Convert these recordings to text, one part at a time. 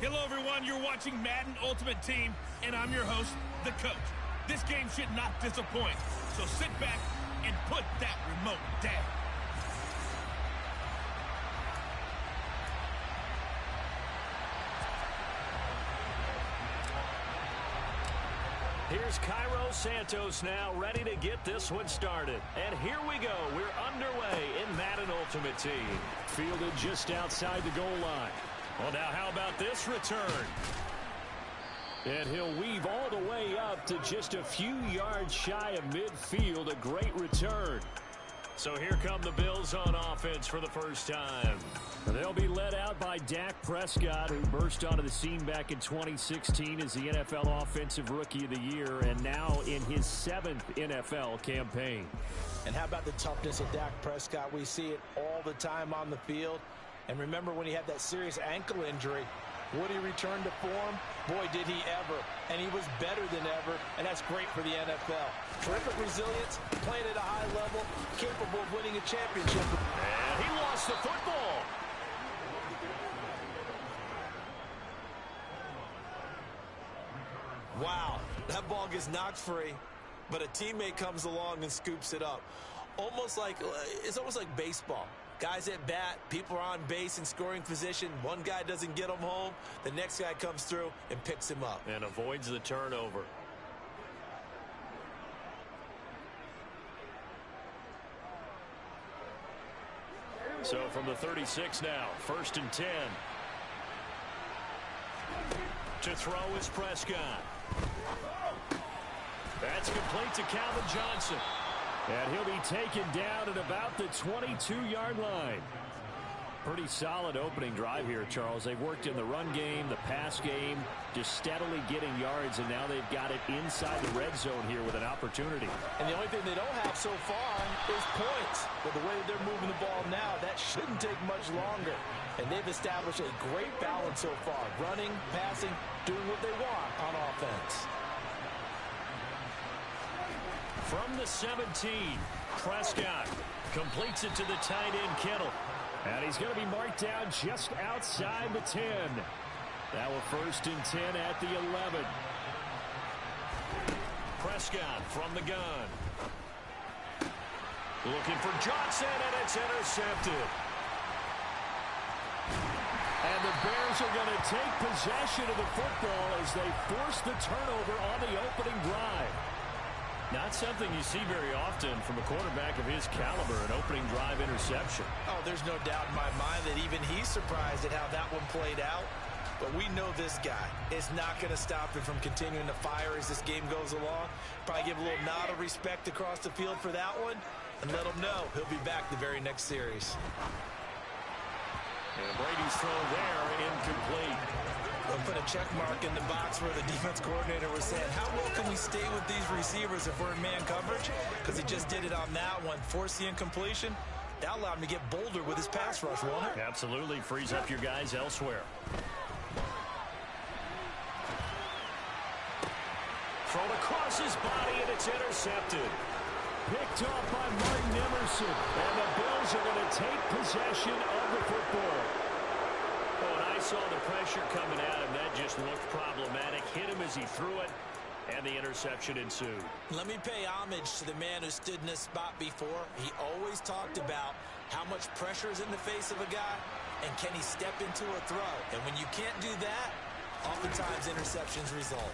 Hello, everyone. You're watching Madden Ultimate Team, and I'm your host, the coach. This game should not disappoint, so sit back and put that remote down. Here's Cairo Santos now, ready to get this one started. And here we go. We're underway in Madden Ultimate Team. Fielded just outside the goal line. Well, now how about this return? And he'll weave all the way up to just a few yards shy of midfield. A great return. So here come the Bills on offense for the first time. They'll be led out by Dak Prescott, who burst onto the scene back in 2016 as the NFL Offensive Rookie of the Year, and now in his 7th NFL campaign. And how about the toughness of Dak Prescott? We see it all the time on the field. And remember when he had that serious ankle injury, would he return to form? Boy, did he ever. And he was better than ever, and that's great for the NFL. Terrific resilience, playing at a high level, capable of winning a championship. And he lost the football. Wow, that ball gets knocked free, but a teammate comes along and scoops it up. It's almost like baseball. Guys at bat, people are on base in scoring position. One guy doesn't get him home. The next guy comes through and picks him up. And avoids the turnover. So from the 36 now, 1st and 10. To throw is Prescott. That's complete to Calvin Johnson. And he'll be taken down at about the 22-yard line. Pretty solid opening drive here, Charles. They've worked in the run game, the pass game, just steadily getting yards, and now they've got it inside the red zone here with an opportunity. And the only thing they don't have so far is points. But the way that they're moving the ball now, that shouldn't take much longer. And they've established a great balance so far. Running, passing, doing what they want on offense. From the 17, Prescott completes it to the tight end, Kittle. And he's going to be marked down just outside the 10. Now a 1st and 10 at the 11. Prescott from the gun. Looking for Johnson, and it's intercepted. And the Bears are going to take possession of the football as they force the turnover on the opening drive. Not something you see very often from a quarterback of his caliber, an opening drive interception. Oh, there's no doubt in my mind that even he's surprised at how that one played out. But we know this guy is not going to stop him from continuing to fire as this game goes along. Probably give a little nod of respect across the field for that one and let him know he'll be back the very next series. And Brady's throw there, incomplete. We'll put a check mark in the box where the defense coordinator was saying, how well can we stay with these receivers if we're in man coverage? Because he just did it on that one, forced the incompletion. That allowed him to get bolder with his pass rush, won't it? Absolutely, frees up your guys elsewhere. Thrown across his body, and it's intercepted. Picked off by Martin Emerson, and the Bills are going to take possession of the football. Oh, and I saw the pressure coming at him. That just looked problematic. Hit him as he threw it, and the interception ensued. Let me pay homage to the man who stood in this spot before. He always talked about how much pressure is in the face of a guy, and can he step into a throw. And when you can't do that, oftentimes interceptions result.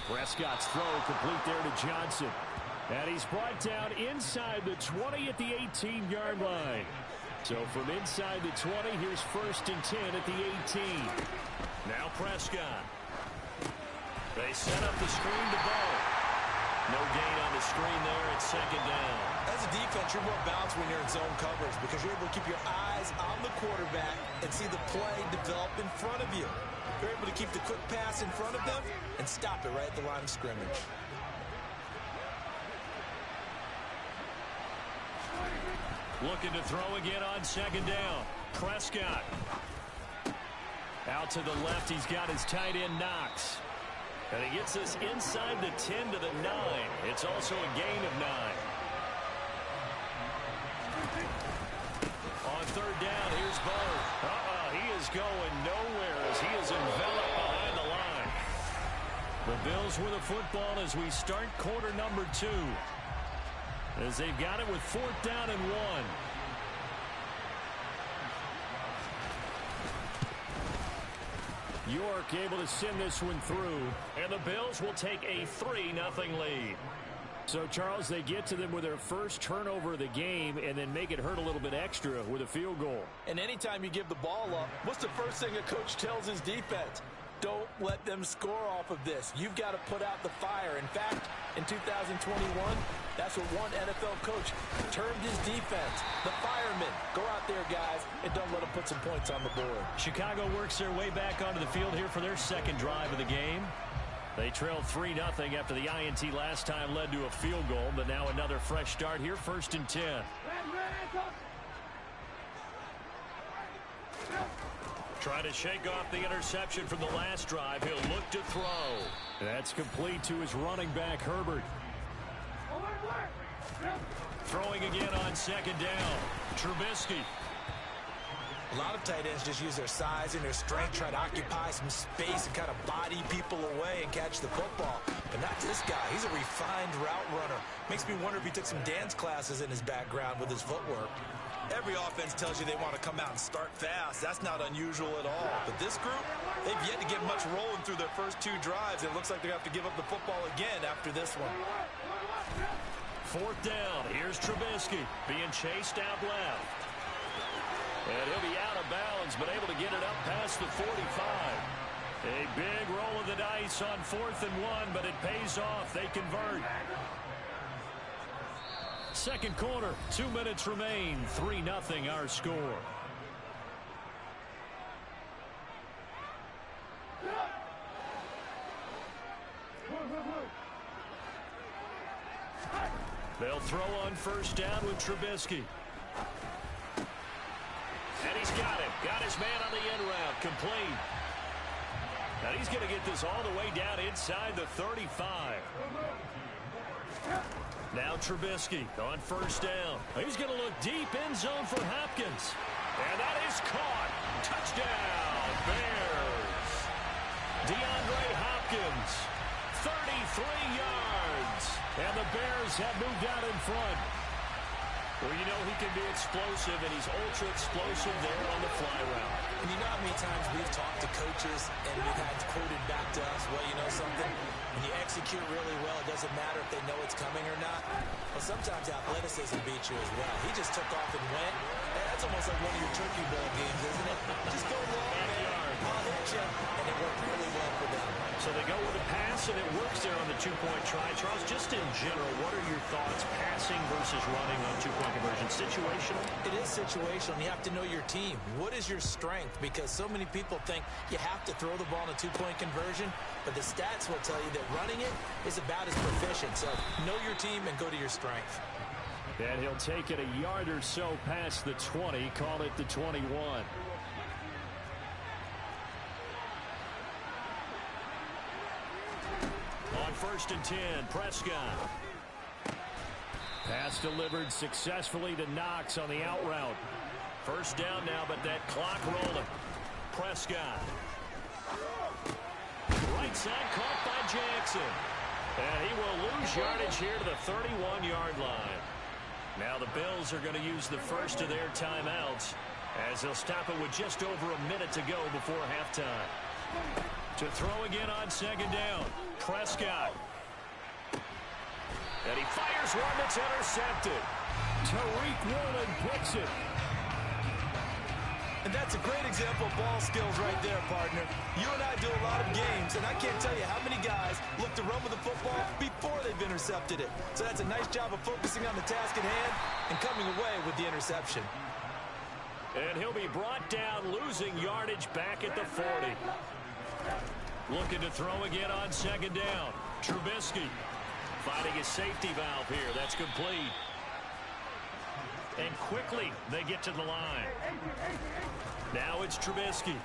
Prescott's throw complete there to Johnson. And he's brought down inside the 20 at the 18-yard line. So from inside the 20, here's 1st and 10 at the 18. Now Prescott. They set up the screen to Bo. No gain on the screen there. It's 2nd down. As a defense, you're more balanced when you're in zone coverage because you're able to keep your eyes on the quarterback and see the play develop in front of you. You're able to keep the quick pass in front of them and stop it right at the line of scrimmage. Looking to throw again on 2nd down. Prescott. Out to the left, he's got his tight end Knox. And he gets us inside the 10 to the 9. It's also a gain of 9. On third down, here's Bo. He is going nowhere as he is enveloped behind the line. The Bills with the football as we start quarter number 2. As they've got it with 4th down and 1. York able to send this one through, and the Bills will take a 3-0 lead. So, Charles, they get to them with their first turnover of the game and then make it hurt a little bit extra with a field goal. And anytime you give the ball up, what's the first thing a coach tells his defense? Don't let them score off of this. You've got to put out the fire. In fact, in 2021, that's what one NFL coach termed his defense. The firemen. Go out there, guys, and don't let them put some points on the board. Chicago works their way back onto the field here for their second drive of the game. They trailed 3-0 after the INT last time led to a field goal, but now another fresh start here, 1st and 10. Trying to shake off the interception from the last drive. He'll look to throw. That's complete to his running back, Herbert. Throwing again on 2nd down. Trubisky. A lot of tight ends just use their size and their strength, try to occupy some space and kind of body people away and catch the football. But not this guy. He's a refined route runner. Makes me wonder if he took some dance classes in his background with his footwork. Every offense tells you they want to come out and start fast. That's not unusual at all. But this group, they've yet to get much rolling through their first 2 drives. It looks like they have to give up the football again after this one. 4th down. Here's Trubisky being chased out left. And he'll be out of bounds, but able to get it up past the 45. A big roll of the dice on 4th and 1, but it pays off. They convert. Second quarter, 2 minutes remain. 3-0 our score. They'll throw on 1st down with Trubisky. And he's got it. Got his man on the end route. Complete. And he's going to get this all the way down inside the 35. Now Trubisky on 1st down. He's going to look deep in zone for Hopkins. And that is caught. Touchdown, Bears. DeAndre Hopkins, 33 yards. And the Bears have moved out in front. Well, you know he can be explosive, and he's ultra explosive there on the fly route. And you know how many times we've talked to coaches and we've had quoted back to us, well, you know something? When you execute really well, it doesn't matter if they know it's coming or not. Well, sometimes athleticism beats you as well. He just took off and went. Hey, that's almost like one of your Turkey Bowl games, isn't it? Just go long, man. I'll hit you. And it worked really well for them. So they go with a pass, and it works there on the 2-point try. Charles, just in general, what are your thoughts passing versus running on 2-point conversion? Situational? It is situational. You have to know your team. What is your strength? Because so many people think you have to throw the ball in a 2-point conversion, but the stats will tell you that running it is about as proficient. So know your team and go to your strength. And he'll take it a yard or so past the 20, call it the 21. On 1st and 10, Prescott. Pass delivered successfully to Knox on the out route. 1st down now, but that clock rolling. Prescott. Right side caught by Jackson. And he will lose yardage here to the 31-yard line. Now the Bills are going to use the first of their timeouts as they'll stop it with just over a minute to go before halftime. To throw again on 2nd down. Prescott. And he fires one that's intercepted. Tariq Woolen puts it. And that's a great example of ball skills right there, partner. You and I do a lot of games, and I can't tell you how many guys look to run with the football before they've intercepted it. So that's a nice job of focusing on the task at hand and coming away with the interception. And he'll be brought down, losing yardage back at the 40. Looking to throw again on 2nd down. Trubisky finding a safety valve here. That's complete. And quickly they get to the line. Now it's Trubisky.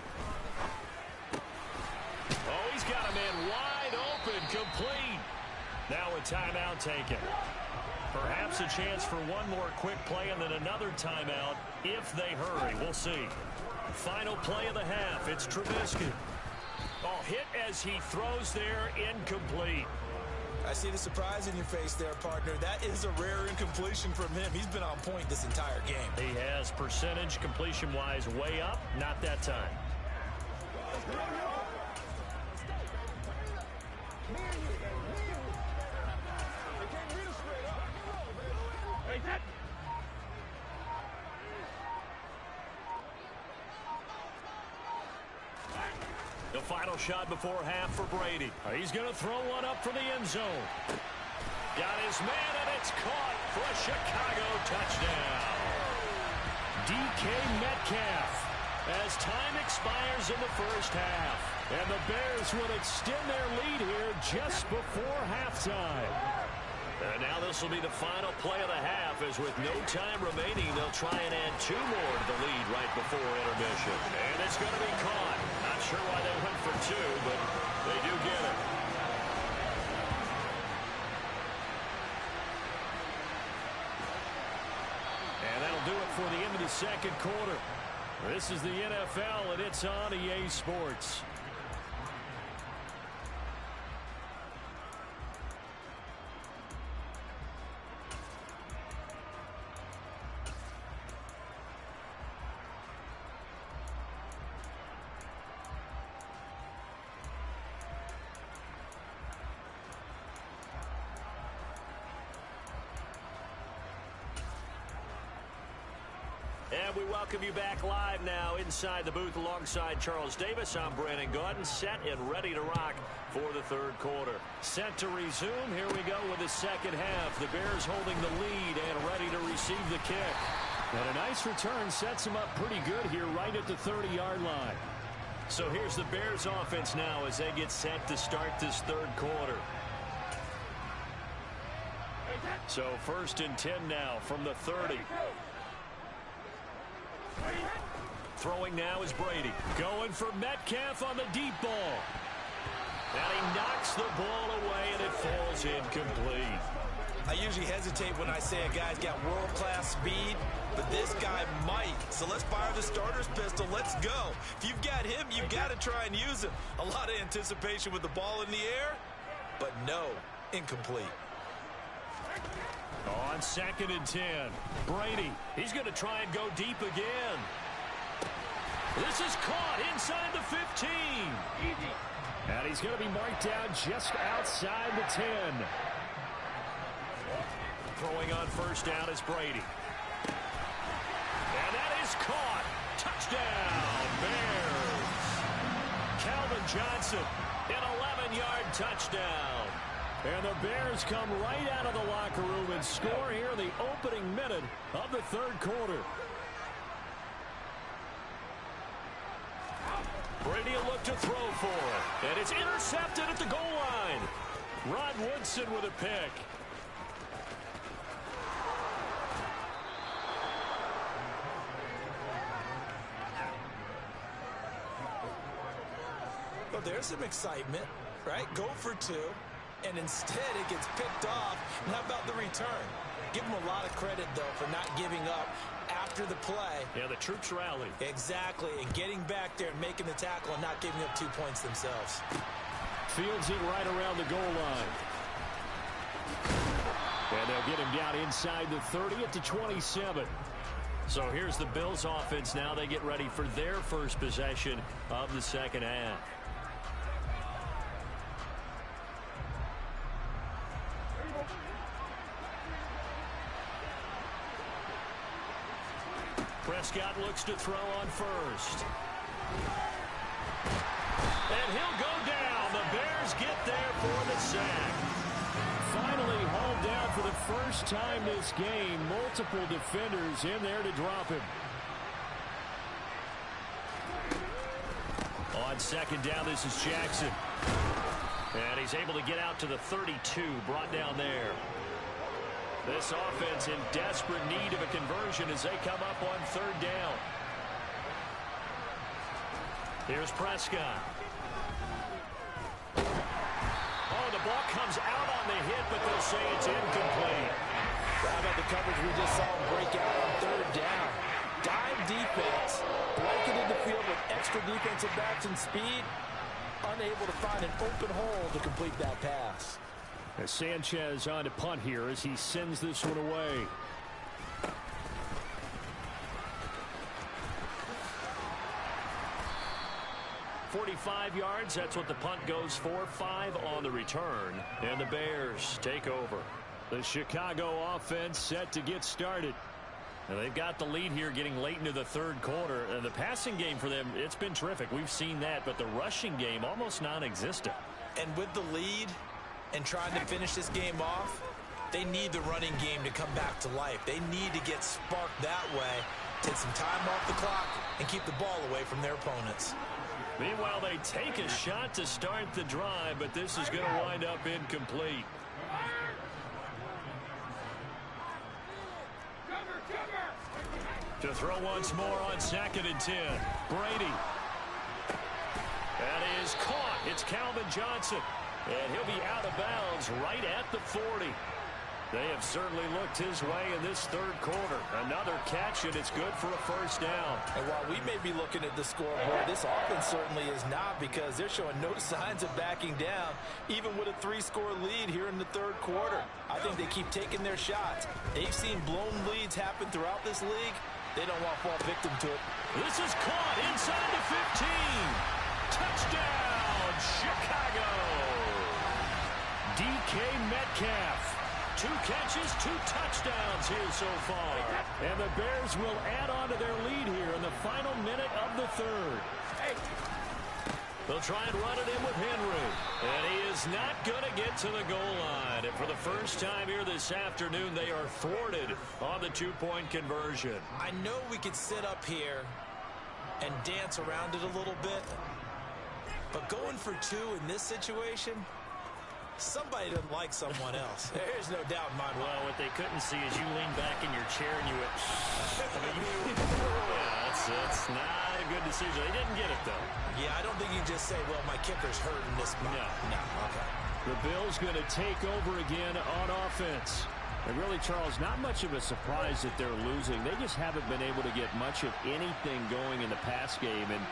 Oh, he's got a man wide Incomplete. Now a timeout taken. Perhaps a chance for one more quick play and then another timeout if they hurry. We'll see. Final play of the half. It's Trubisky. Oh, hit as he throws there. Incomplete. I see the surprise in your face there, partner. That is a rare incompletion from him. He's been on point this entire game. He has percentage completion-wise way up. Not that time. The final shot before half for Brady. He's going to throw one up for the end zone. Got his man, and it's caught for a Chicago touchdown. DK Metcalf as time expires in the first half. And the Bears will extend their lead here just before halftime. And now this will be the final play of the half, as with no time remaining, they'll try and add 2 more to the lead right before intermission. And it's going to be caught. Not sure why they went for 2, but they do get it. And that'll do it for the end of the second quarter. This is the NFL, and it's on EA Sports. And we welcome you back live now inside the booth alongside Charles Davis. I'm Brandon Gaudin, set and ready to rock for the third quarter. Set to resume. Here we go with the second half. The Bears holding the lead and ready to receive the kick. And a nice return sets them up pretty good here right at the 30-yard line. So here's the Bears offense now as they get set to start this third quarter. So 1st and 10 now from the 30. Throwing now is Brady. Going for Metcalf on the deep ball. And he knocks the ball away, and it falls incomplete. I usually hesitate when I say a guy's got world-class speed, but this guy might. So let's fire the starter's pistol. Let's go. If you've got him, you've got to try and use him. A lot of anticipation with the ball in the air, but no, incomplete. On 2nd and 10, Brady. He's going to try and go deep again. This is caught inside the 15. And he's going to be marked down just outside the 10. Throwing on 1st down is Brady. And that is caught. Touchdown, Bears. Calvin Johnson, an 11-yard touchdown. And the Bears come right out of the locker room and score here in the opening minute of the third quarter. Brady will look to throw for it. And it's intercepted at the goal line. Rod Woodson with a pick. Well, there's some excitement, right? Go for 2. And instead it gets picked off. And how about the return? Give them a lot of credit, though, for not giving up after the play. Yeah, the troops rallied. Exactly, and getting back there and making the tackle and not giving up 2 points themselves. Fields it right around the goal line. And they'll get him down inside the 30 at the 27. So here's the Bills offense now. They get ready for their first possession of the second half. Prescott looks to throw on 1st. And he'll go down. The Bears get there for the sack. Finally hauled down for the first time this game. Multiple defenders in there to drop him. On 2nd down, this is Jackson. And he's able to get out to the 32, brought down there. This offense in desperate need of a conversion as they come up on 3rd down. Here's Prescott. Oh, the hit, but they'll say it's incomplete. How about the coverage we just saw him break out on third down? Dime defense, blanketed the field with extra defensive backs and speed, unable to find an open hole to complete that pass. As Sanchez on to punt here as he sends this one away. .45 yards, that's what the punt goes for. 5 on the return, and the Bears take over. The Chicago offense set to get started. Now they've got the lead here getting late into the third quarter. And the passing game for them, it's been terrific. We've seen that, but the rushing game almost non-existent. And with the lead and trying to finish this game off, they need the running game to come back to life. They need to get sparked that way, take some time off the clock, and keep the ball away from their opponents. Meanwhile, they take a shot to start the drive, but this is going to wind up incomplete. To throw once more on 2nd and 10. Brady. That is caught. It's Calvin Johnson. And he'll be out of bounds right at the 40. They have certainly looked his way in this third quarter. Another catch, and it's good for a first down. And while we may be looking at the scoreboard, this offense certainly is not, because they're showing no signs of backing down, even with a 3-score lead here in the third quarter. I think they keep taking their shots. They've seen blown leads happen throughout this league. They don't want to fall victim to it. This is caught inside the 15. Touchdown, Chicago. DK Metcalf. 2 catches, 2 touchdowns here so far. And the Bears will add on to their lead here in the final minute of the third. They'll try and run it in with Henry. And he is not going to get to the goal line. And for the first time here this afternoon, they are thwarted on the 2-point conversion. I know we could sit up here and dance around it a little bit, but going for 2 in this situation, somebody doesn't like someone else. There's no doubt in my mind. Well, what they couldn't see is you leaned back in your chair and you went, yeah, that's not a good decision. They didn't get it, though. Yeah, I don't think you just say, well, my kicker's hurt in this spot. No, okay. The Bills going to take over again on offense. And really, Charles, not much of a surprise that they're losing. They just haven't been able to get much of anything going in the pass game. And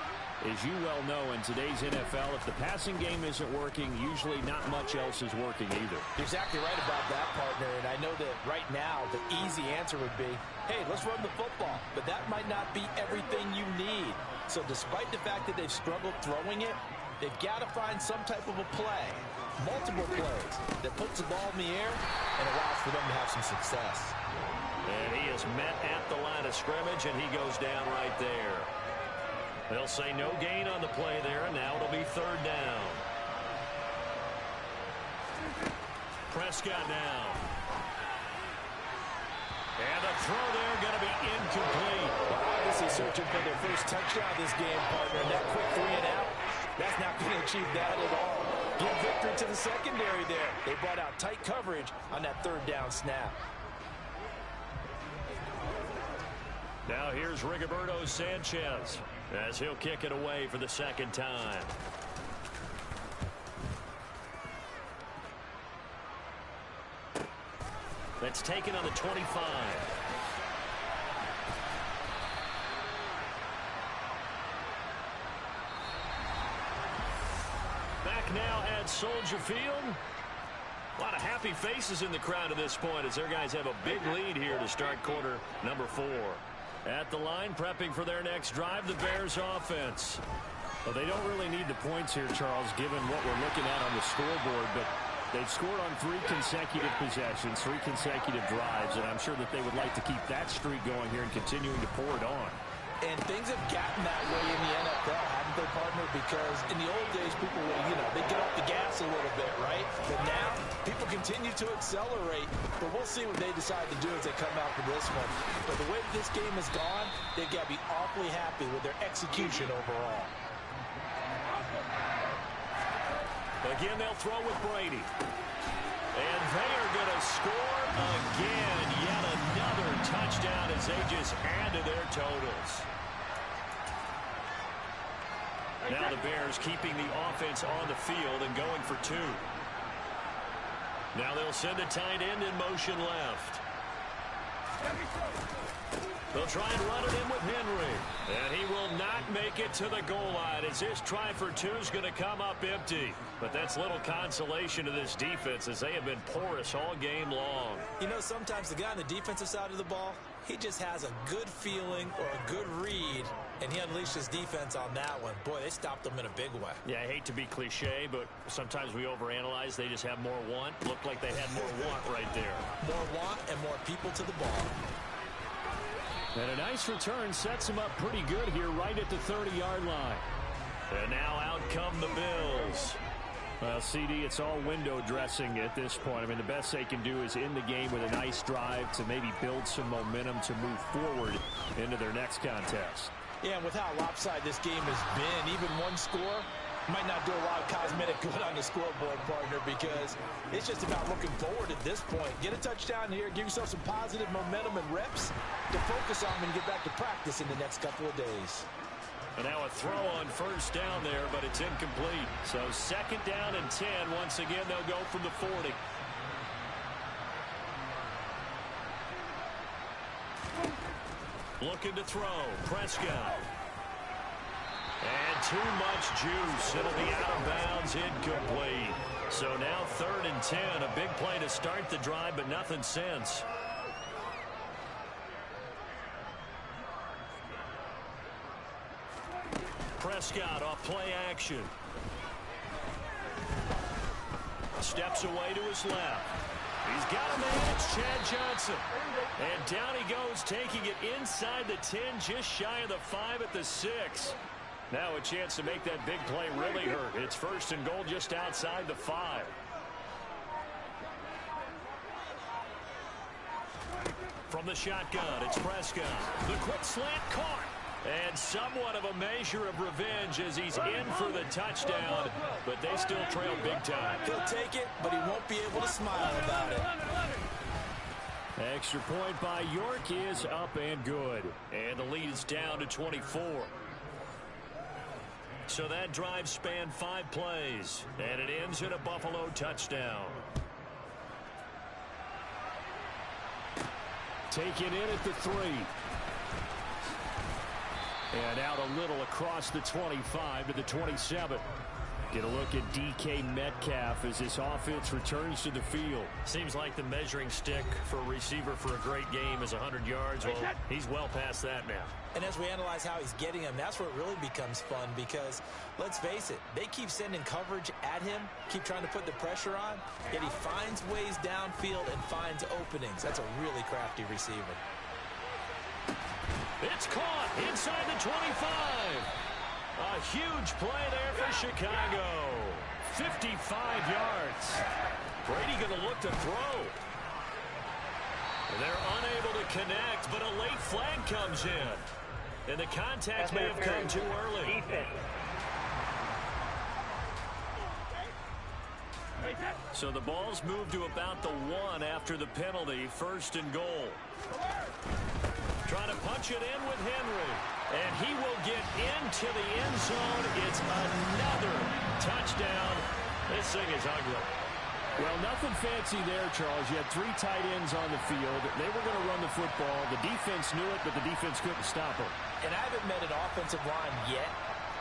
as you well know, in today's NFL, if the passing game isn't working, usually not much else is working either. You're exactly right about that, partner. And I know that right now the easy answer would be, hey, let's run the football. But that might not be everything you need. So despite the fact that they've struggled throwing it, they've got to find some type of a play, multiple plays, that puts the ball in the air and allows for them to have some success. And he is met at the line of scrimmage, and he goes down right there. They'll say no gain on the play there, and now it'll be third down. Prescott now. And the throw there going to be incomplete. Obviously searching for their first touchdown this game, partner. And that quick 3 and out, that's not going to achieve that at all. Give victory to the secondary there. They brought out tight coverage on that third down snap. Now here's Rigoberto Sanchez as he'll kick it away for the second time. That's taken on the 25. Back now at Soldier Field. A lot of happy faces in the crowd at this point as their guys have a big lead here to start quarter number 4. At the line, prepping for their next drive, the Bears offense. Well, they don't really need the points here, Charles, given what we're looking at on the scoreboard, but they've scored on 3 consecutive possessions, 3 consecutive drives, and I'm sure that they would like to keep that streak going here and continuing to pour it on. And things have gotten that way in the NFL, haven't they, partner? Because in the old days, people would, they get off the gas a little bit, right? But now, people continue to accelerate. But we'll see what they decide to do as they come out for this one. But the way this game has gone, they've got to be awfully happy with their execution overall. Again, they'll throw with Brady. And they are going to score again. Yet another touchdown as they just add to their totals. Now the Bears keeping the offense on the field and going for 2. Now they'll send a tight end in motion left. They'll try and run it in with Henry. And he will not make it to the goal line as his try for two is going to come up empty. But that's little consolation to this defense as they have been porous all game long. You know, sometimes the guy on the defensive side of the ball, he just has a good feeling or a good read, and he unleashed his defense on that one. Boy, they stopped him in a big way. Yeah, I hate to be cliche, but sometimes we overanalyze. They just have more want. Looked like they had more want right there. More want and more people to the ball. And a nice return sets him up pretty good here right at the 30-yard line. And now out come the Bills. Well, CD, it's all window dressing at this point. I mean, the best they can do is end the game with a nice drive to maybe build some momentum to move forward into their next contest. Yeah, and with how lopsided this game has been, even one score might not do a lot of cosmetic good on the scoreboard, partner, because it's just about looking forward at this point. Get a touchdown here, give yourself some positive momentum and reps to focus on and get back to practice in the next couple of days. And now a throw on first down there, but it's incomplete. So second down and 10. Once again, they'll go from the 40. Looking to throw. Prescott. And too much juice. It'll be out of bounds, incomplete. So now third and 10. A big play to start the drive, but nothing since. Prescott off play action. Steps away to his left. He's got a man. It's Chad Johnson. And down he goes, taking it inside the 10, just shy of the 5 at the 6. Now a chance to make that big play really hurt. It's first and goal just outside the 5. From the shotgun, it's Prescott. The quick slant caught. And somewhat of a measure of revenge as he's in for the touchdown, but they still trail big time. He'll take it, but he won't be able to smile about it. Extra point by York is up and good. And the lead is down to 24. So that drive spanned 5 plays, and it ends in a Buffalo touchdown. Taken in at the 3. And out a little across the 25 to the 27. Get a look at DK Metcalf as this offense returns to the field. Seems like the measuring stick for a receiver for a great game is 100 yards. Well, he's well past that now. And as we analyze how he's getting them, that's where it really becomes fun because, let's face it, they keep sending coverage at him, keep trying to put the pressure on, yet he finds ways downfield and finds openings. That's a really crafty receiver. It's caught inside the 25. A huge play there for Chicago. 55 yards. Brady going to look to throw. They're unable to connect, but a late flag comes in. And the contact may have come too early. So the ball's moved to about the 1 after the penalty. First and goal. Trying to punch it in with Henry. And he will get into the end zone. It's another touchdown. This thing is ugly. Well, nothing fancy there, Charles. You had 3 tight ends on the field. They were going to run the football. The defense knew it, but the defense couldn't stop them. And I haven't met an offensive line yet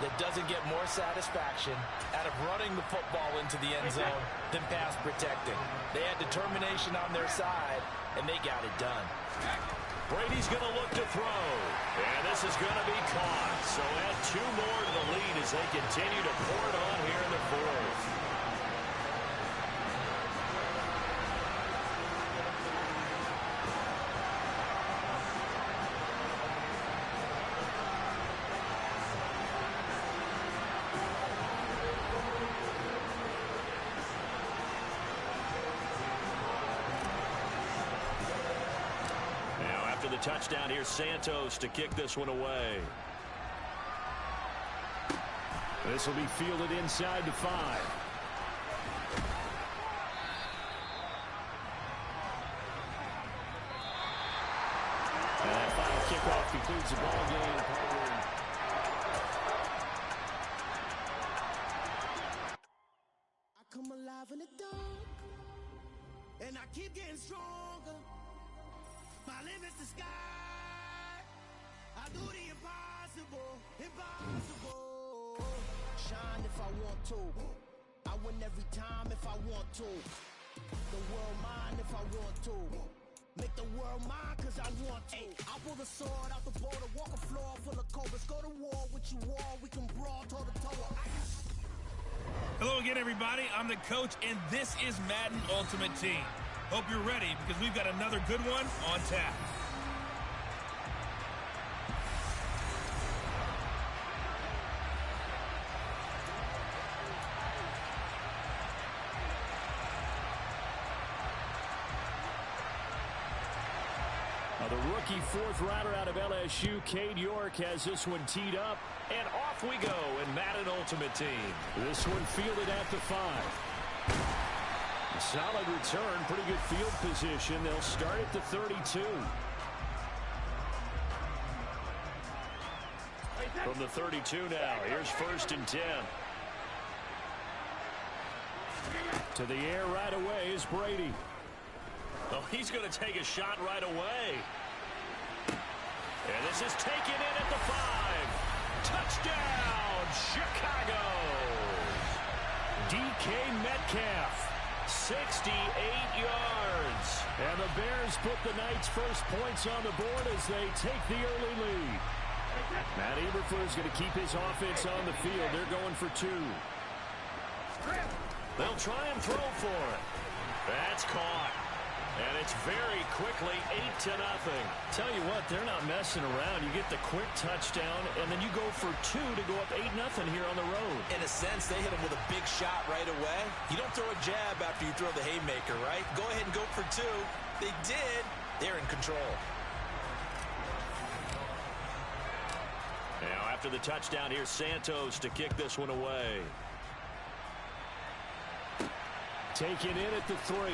that doesn't get more satisfaction out of running the football into the end zone than pass protecting. They had determination on their side, and they got it done. Brady's going to look to throw. And this is going to be caught. So add 2 more to the lead as they continue to pour it on here in the 4th. The touchdown here, Santos to kick this one away. This will be fielded inside the 5. And that final kickoff concludes the ball game. I come alive in the dark. I want to. The world mine if I want to. Make the world mine cause I want to. I pull the sword out the border, walk a floor full of cobras. Go to war with you all, we can brawl toe to toe. Hello again, everybody. I'm the coach, and this is Madden Ultimate Team. Hope you're ready because we've got another good one on tap. The rookie fourth rounder out of LSU, Cade York, has this one teed up. And off we go in Madden Ultimate Team. This one fielded at the 5. A solid return, pretty good field position. They'll start at the 32. From the 32 now, here's 1st and 10. To the air right away is Brady. Oh, he's going to take a shot right away. And this is taken in at the 5. Touchdown, Chicago. DK Metcalf, 68 yards. And the Bears put the Knights' first points on the board as they take the early lead. Matt Eberflus is going to keep his offense on the field. They're going for 2. They'll try and throw for it. That's caught. And it's very quickly 8-0. Tell you what, they're not messing around. You get the quick touchdown, and then you go for 2 to go up 8-0 here on the road. In a sense, they hit him with a big shot right away. You don't throw a jab after you throw the haymaker, right? Go ahead and go for 2. They did. They're in control. Now after the touchdown, here's Santos to kick this one away. Taken in at the 3.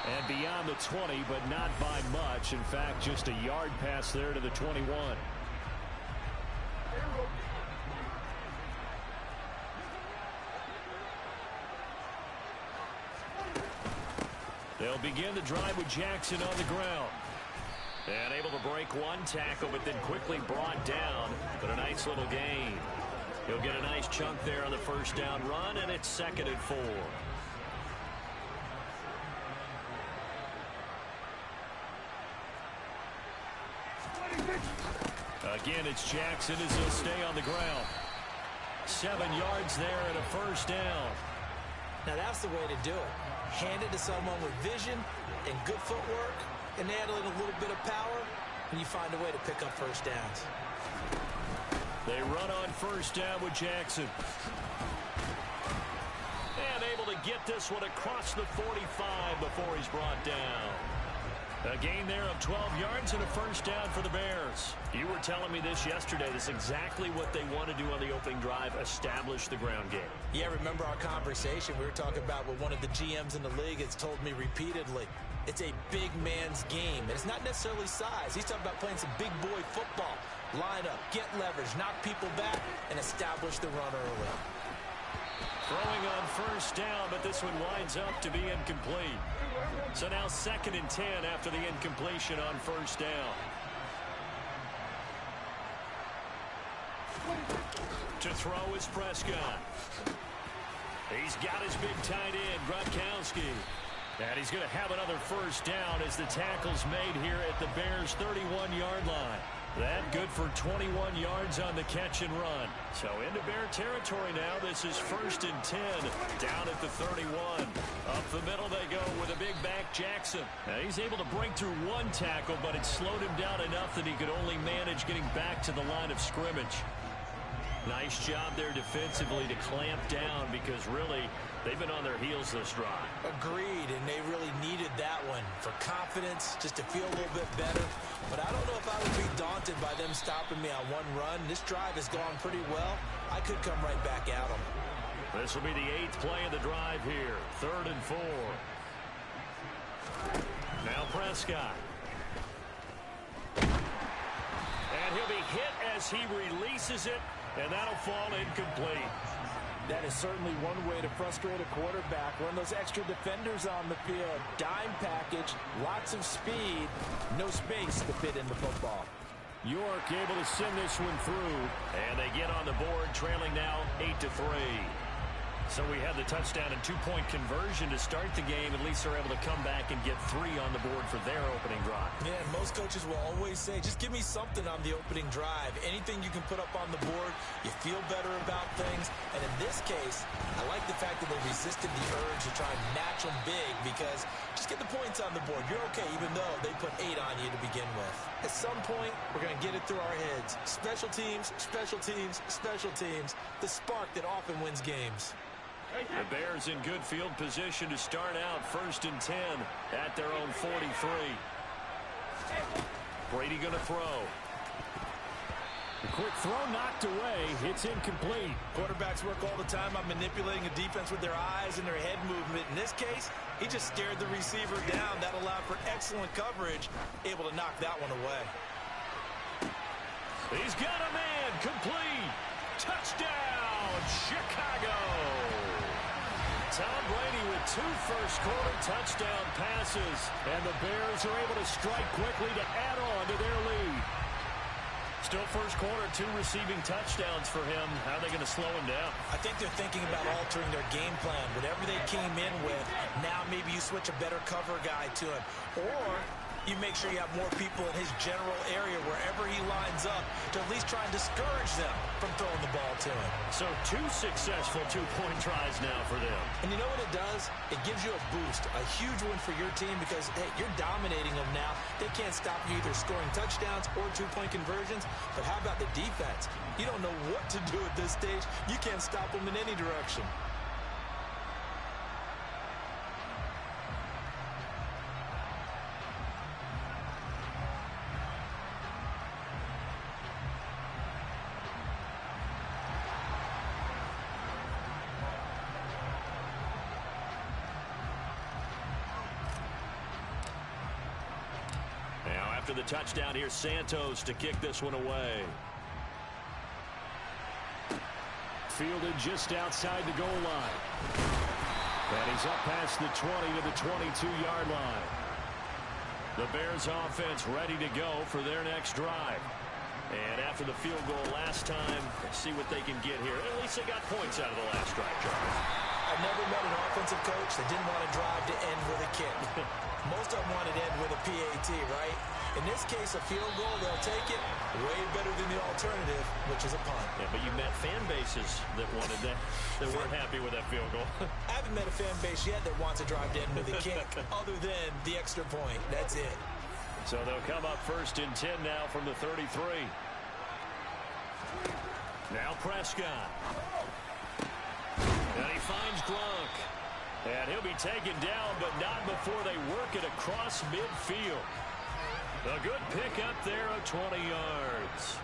And beyond the 20, but not by much. In fact, just a yard pass there to the 21. They'll begin the drive with Jackson on the ground. And able to break one tackle, but then quickly brought down. But a nice little gain. He'll get a nice chunk there on the first down run, and it's 2nd and 4. Again, it's Jackson as he'll stay on the ground. 7 yards there and a first down. Now that's the way to do it. Hand it to someone with vision and good footwork, and add in a little bit of power, and you find a way to pick up first downs. They run on first down with Jackson. And able to get this one across the 45 before he's brought down. A gain there of 12 yards and a first down for the Bears. You were telling me this yesterday. This is exactly what they want to do on the opening drive, establish the ground game. Yeah, remember our conversation? We were talking about what one of the GMs in the league has told me repeatedly. It's a big man's game. It's not necessarily size. He's talking about playing some big boy football. Line up, get leverage, knock people back, and establish the run early. Throwing on first down, but this one winds up to be incomplete. So now 2nd and 10 after the incompletion on first down. To throw is Prescott. He's got his big tight end, Gronkowski. And he's going to have another first down as the tackle's made here at the Bears' 31-yard line. That good for 21 yards on the catch and run. So into Bear territory now. This is 1st and 10 down at the 31. Up the middle they go with a big back Jackson. Now he's able to break through one tackle, but it slowed him down enough that he could only manage getting back to the line of scrimmage. Nice job there defensively to clamp down because really they've been on their heels this drive. Agreed, and they really needed that one for confidence, just to feel a little bit better. But I don't know if I would be daunted by them stopping me on one run. This drive has gone pretty well. I could come right back at them. This will be the 8th play of the drive here. 3rd and 4. Now Prescott. And he'll be hit as he releases it, and that'll fall incomplete. That is certainly one way to frustrate a quarterback. Run those extra defenders on the field. Dime package, lots of speed, no space to fit in the football. York able to send this one through. And they get on the board, trailing now 8-3. So we had the touchdown and two-point conversion to start the game. At least they're able to come back and get 3 on the board for their opening drive. Yeah, and most coaches will always say, just give me something on the opening drive. Anything you can put up on the board, you feel better about things. And in this case, I like the fact that they resisted the urge to try and match them big because just get the points on the board. You're okay, even though they put 8 on you to begin with. At some point, we're going to get it through our heads. Special teams, special teams, special teams. The spark that often wins games. The Bears in good field position to start out 1st and 10 at their own 43. Brady going to throw. The quick throw knocked away. It's incomplete. Quarterbacks work all the time on manipulating a defense with their eyes and their head movement. In this case, he just stared the receiver down. That allowed for excellent coverage, able to knock that one away. He's got a man. Complete. Touchdown, Chicago. Tom Brady with 2 first-quarter touchdown passes. And the Bears are able to strike quickly to add on to their lead. Still first quarter, 2 receiving touchdowns for him. How are they going to slow him down? I think they're thinking about altering their game plan. Whatever they came in with, now maybe you switch a better cover guy to him. Or you make sure you have more people in his general area wherever he lines up to at least try and discourage them from throwing the ball to him. So 2 successful two-point tries now for them. And you know what it does? It gives you a boost, a huge one for your team because, hey, you're dominating them now. They can't stop you either scoring touchdowns or two-point conversions. But how about the defense? You don't know what to do at this stage. You can't stop them in any direction. After the touchdown, here's Santos to kick this one away. Fielded just outside the goal line. And he's up past the 20 to the 22-yard line. The Bears offense ready to go for their next drive. And after the field goal last time, let's see what they can get here. At least they got points out of the last drive, Charles. I've never met an offensive coach that didn't want to drive to end with a kick. Most of them want to end with a PAT, right? In this case, a field goal, they'll take it way better than the alternative, which is a punt. Yeah, but you met fan bases that wanted that, that weren't happy with that field goal. I haven't met a fan base yet that wants to drive to end with a kick, other than the extra point. That's it. So they'll come up 1st and 10 now from the 33. Now Prescott. And he finds Gronk. And he'll be taken down, but not before they work it across midfield. A good pickup there of 20 yards.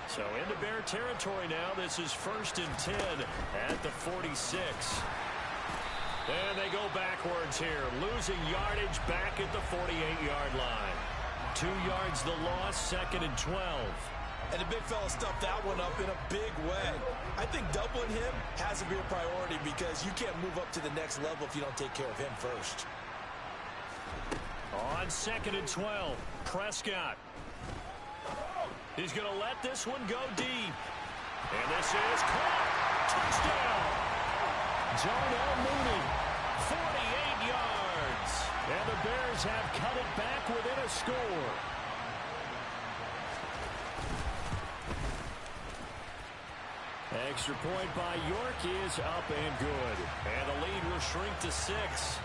So into Bear territory now. This is 1st and 10 at the 46. And they go backwards here, losing yardage back at the 48-yard line. 2 yards the loss, 2nd and 12. And the big fella stuffed that one up in a big way. I think doubling him has to be a priority because you can't move up to the next level if you don't take care of him first. On 2nd and 12, Prescott. He's going to let this one go deep. And this is caught. Touchdown. Darnell Mooney. 48 yards. And the Bears have cut it back within a score. Extra point by York is up and good. And the lead will shrink to 6.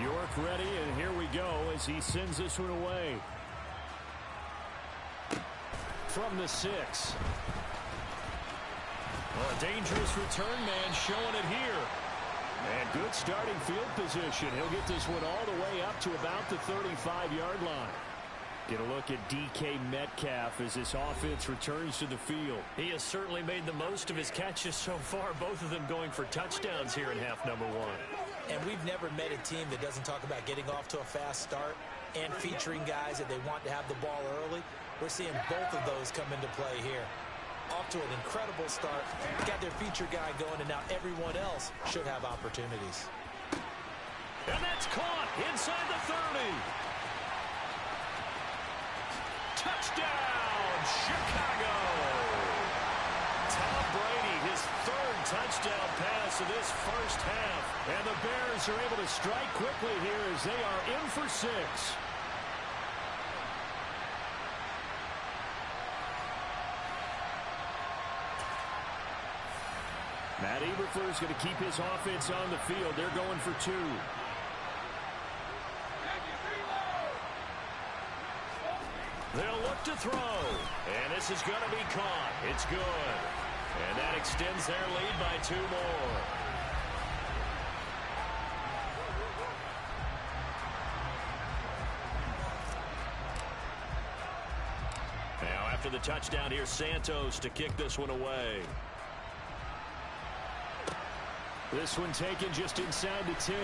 York ready, and here we go as he sends this one away. From the 6. Well, a dangerous return man showing it here. And good starting field position. He'll get this one all the way up to about the 35-yard line. Get a look at DK Metcalf as this offense returns to the field. He has certainly made the most of his catches so far, both of them going for touchdowns here in half number 1. And we've never met a team that doesn't talk about getting off to a fast start and featuring guys that they want to have the ball early. We're seeing both of those come into play here. Off to an incredible start, got their feature guy going, and now everyone else should have opportunities. And that's caught inside the 30. Touchdown, Chicago! Tom Brady, his third touchdown pass of this first half. And the Bears are able to strike quickly here as they are in for 6. Matt Eberflus is going to keep his offense on the field. They're going for 2. They'll look to throw. And this is going to be caught. It's good. And that extends their lead by 2 more. Now after the touchdown, here's Santos to kick this one away. This one taken just inside the 10.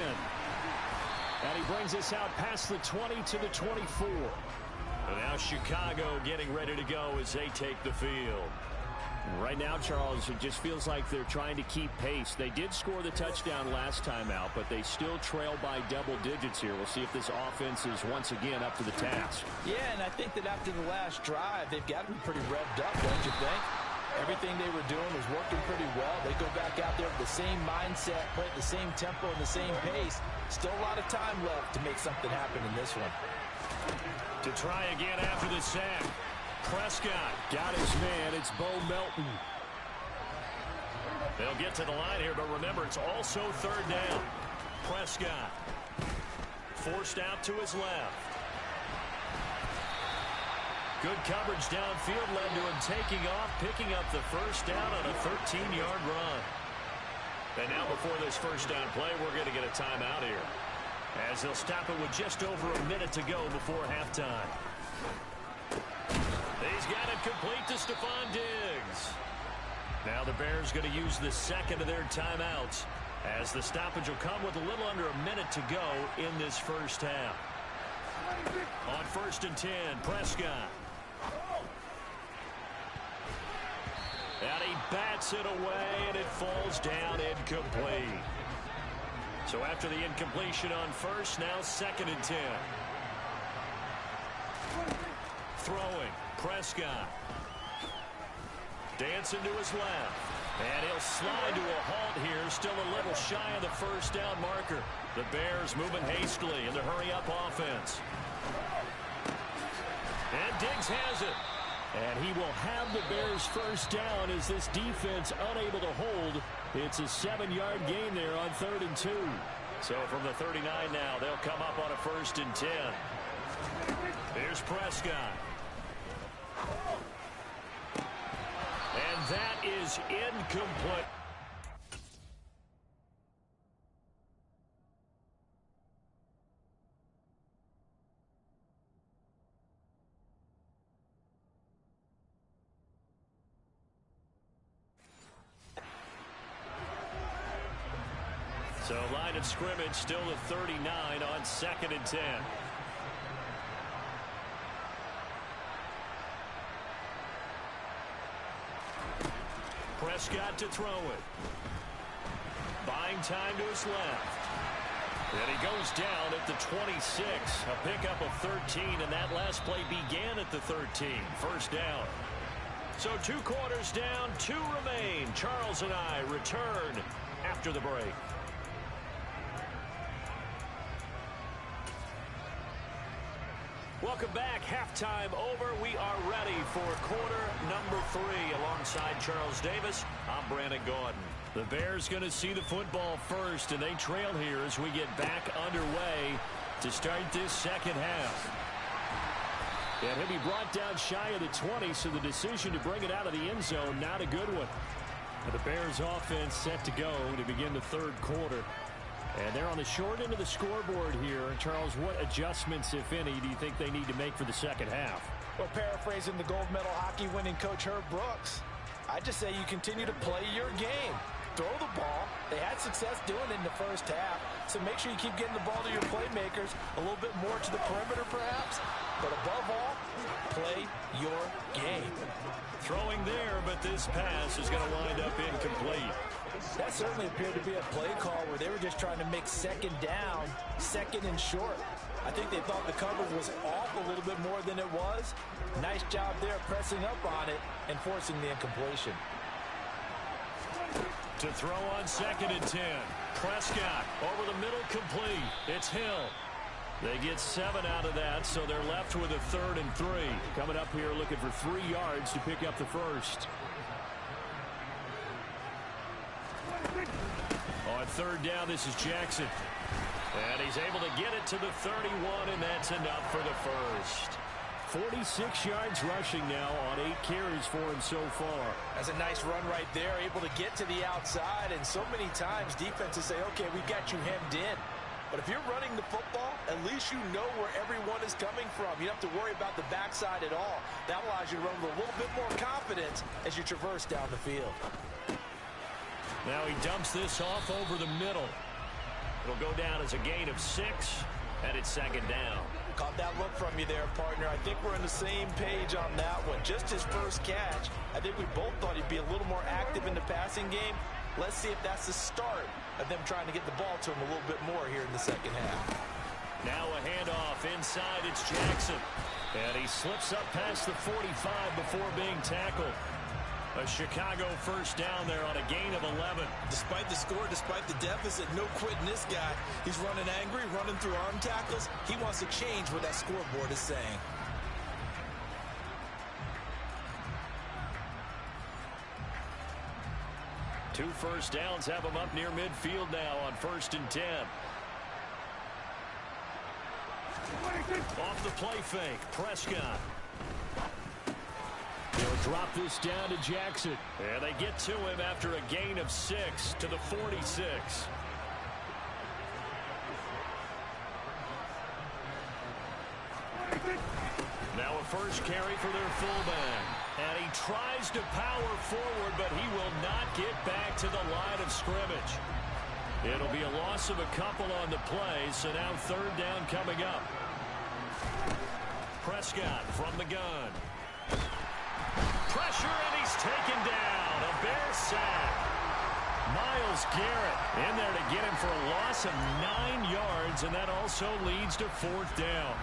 And he brings us out past the 20 to the 24. And now Chicago getting ready to go as they take the field. Right now, Charles, it just feels like they're trying to keep pace. They did score the touchdown last time out, but they still trail by double digits here. We'll see if this offense is once again up to the task. Yeah, and I think that after the last drive, they've got to be pretty revved up, don't you think? Everything they were doing was working pretty well. They go back out there with the same mindset, play at the same tempo and the same pace. Still a lot of time left to make something happen in this one. To try again after the sack. Prescott got his man. It's Bo Melton. They'll get to the line here, but remember, it's also 3rd down. Prescott forced out to his left. Good coverage downfield led to him taking off, picking up the first down on a 13-yard run. And now before this first down play, we're going to get a timeout here, as they'll stop it with just over a minute to go before halftime. He's got it complete to Stephon Diggs. Now the Bears going to use the second of their timeouts, as the stoppage will come with a little under a minute to go in this first half. On 1st and 10, Prescott. And he bats it away, and it falls down incomplete. So after the incompletion on first, now 2nd and 10. Throwing, Prescott. Dancing to his left. And he'll slide to a halt here, still a little shy of the first down marker. The Bears moving hastily in the hurry-up offense. And Diggs has it. And he will have the Bears first down as this defense unable to hold. It's a 7-yard gain there on 3rd and 2. So from the 39 now, they'll come up on a 1st and 10. Here's Prescott. And that is incomplete. So line of scrimmage still at 39 on 2nd and 10. Prescott to throw it. Buying time to his left. And he goes down at the 26. A pickup of 13, and that last play began at the 13. First down. So 2 quarters down, 2 remain. Charles and I return after the break. Welcome back. Halftime over. We are ready for quarter number 3. Alongside Charles Davis, I'm Brandon Gaudin. The Bears going to see the football first, and they trail here as we get back underway to start this second half. And he'll be brought down shy of the 20, so the decision to bring it out of the end zone, not a good one. And the Bears offense set to go to begin the 3rd quarter. And they're on the short end of the scoreboard here. Charles, what adjustments, if any, do you think they need to make for the second half? Well, paraphrasing the gold medal hockey winning coach Herb Brooks, I just say you continue to play your game. Throw the ball. They had success doing it in the first half, so make sure you keep getting the ball to your playmakers, a little bit more to the perimeter perhaps, but above all, play your game. Throwing there, but this pass is going to wind up incomplete. That certainly appeared to be a play call where they were just trying to make 2nd down, 2nd and short. I think they thought the coverage was off a little bit more than it was. Nice job there pressing up on it and forcing the incompletion. To throw on 2nd and 10. Prescott over the middle, complete. It's Hill. They get 7 out of that, so they're left with a 3rd and 3. Coming up here looking for 3 yards to pick up the first. On 3rd down, this is Jackson. And he's able to get it to the 31, and that's enough for the first. 46 yards rushing now on 8 carries for him so far. That's a nice run right there, able to get to the outside, and so many times defenses say, okay, we've got you hemmed in. But if you're running the football, at least you know where everyone is coming from. You don't have to worry about the backside at all. That allows you to run with a little bit more confidence as you traverse down the field. Now he dumps this off over the middle. It'll go down as a gain of 6, and it's 2nd down. Caught that look from you there, partner. I think we're on the same page on that one. Just his first catch. I think we both thought he'd be a little more active in the passing game. Let's see if that's the start of them trying to get the ball to him a little bit more here in the second half. Now a handoff inside. It's Jackson. And he slips up past the 45 before being tackled. A Chicago first down there on a gain of 11. Despite the score, despite the deficit, no quitting this guy. He's running angry, running through arm tackles. He wants to change what that scoreboard is saying. Two first downs have him up near midfield now on 1st and 10. Off the play fake, Prescott. They'll drop this down to Jackson. And they get to him after a gain of 6 to the 46. Now a first carry for their fullback. And he tries to power forward, but he will not get back to the line of scrimmage. It'll be a loss of a couple on the play, so now 3rd down coming up. Prescott from the gun. Pressure, and he's taken down. A Bear sack. Myles Garrett in there to get him for a loss of 9 yards, and that also leads to 4th down.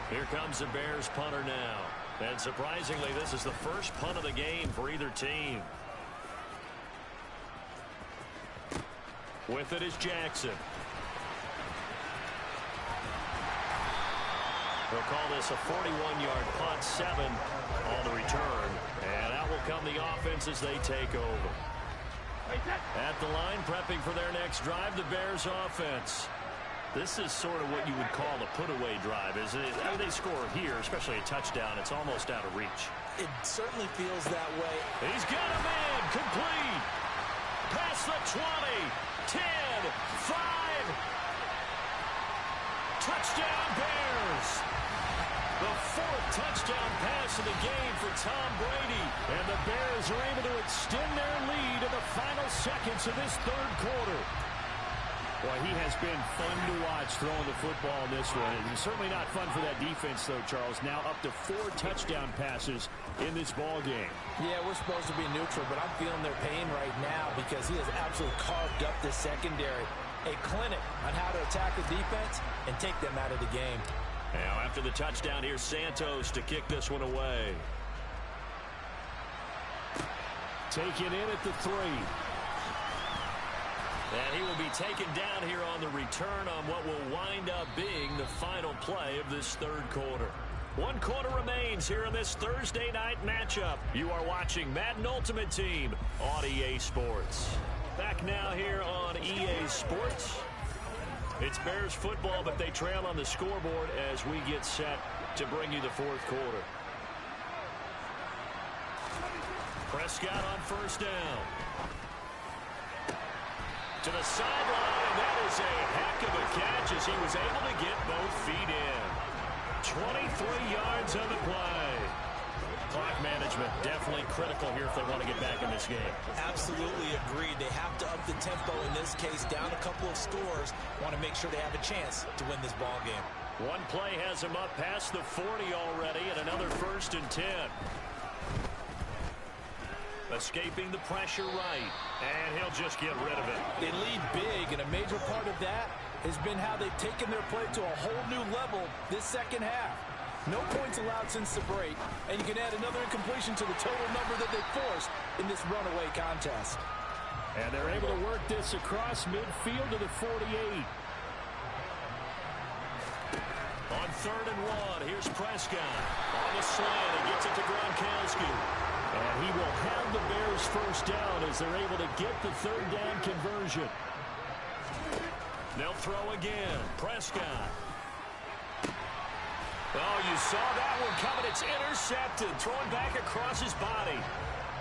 Here comes the Bears punter now. And surprisingly, this is the first punt of the game for either team. With it is Jackson. They'll call this a 41-yard punt, 7 on the return. And out will come the offense as they take over. At the line, prepping for their next drive, the Bears offense. This is sort of what you would call a put-away drive, isn't it? I mean, they score here, especially a touchdown. It's almost out of reach. It certainly feels that way. He's got a man, complete. Past the 20, 10, 5. Touchdown, Bears. The 4th touchdown pass of the game for Tom Brady. And the Bears are able to extend their lead in the final seconds of this 3rd quarter. Boy, he has been fun to watch throwing the football in this one. And certainly not fun for that defense, though, Charles. Now up to 4 touchdown passes in this ball game. Yeah, we're supposed to be neutral, but I'm feeling their pain right now because he has absolutely carved up this secondary. A clinic on how to attack the defense and take them out of the game. Now, after the touchdown, here's Santos to kick this one away. Taken in at the 3. And he will be taken down here on the return on what will wind up being the final play of this 3rd quarter. 1 quarter remains here in this Thursday night matchup. You are watching Madden Ultimate Team on EA Sports. Back now here on EA Sports. It's Bears football, but they trail on the scoreboard as we get set to bring you the 4th quarter. Prescott on 1st down. To the sideline, that is a heck of a catch as he was able to get both feet in. 23 yards on the play. Clock management definitely critical here if they want to get back in this game. Absolutely agreed. They have to up the tempo in this case, down a couple of scores. Want to make sure they have a chance to win this ball game. One play has him up past the 40 already, and another 1st and 10. Escaping the pressure right, and he'll just get rid of it. They lead big, and a major part of that has been how they've taken their play to a whole new level this second half. No points allowed since the break, and you can add another incompletion to the total number that they forced in this runaway contest. And they're able to work this across midfield to the 48. On 3rd and 1, here's Prescott. On the slant, he gets it to Gronkowski. And he will have the Bears first down as they're able to get the 3rd down conversion. They'll throw again. Prescott. Oh, you saw that one coming. It's intercepted. Thrown back across his body.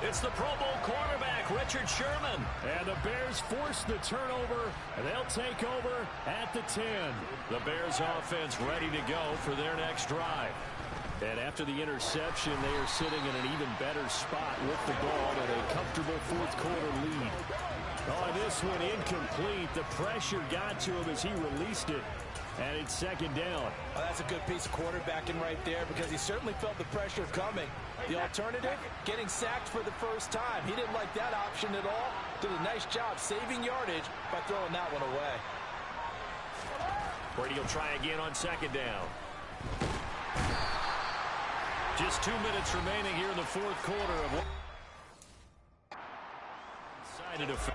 It's the Pro Bowl cornerback, Richard Sherman. And the Bears force the turnover, and they'll take over at the 10. The Bears offense ready to go for their next drive. And after the interception, they are sitting in an even better spot with the ball and a comfortable 4th quarter lead. Oh, this one incomplete. The pressure got to him as he released it. And it's 2nd down. Oh, that's a good piece of quarterbacking right there because he certainly felt the pressure coming. The alternative, getting sacked for the first time. He didn't like that option at all. Did a nice job saving yardage by throwing that one away. Brady will try again on 2nd down. Just 2 minutes remaining here in the 4th quarter of decided to.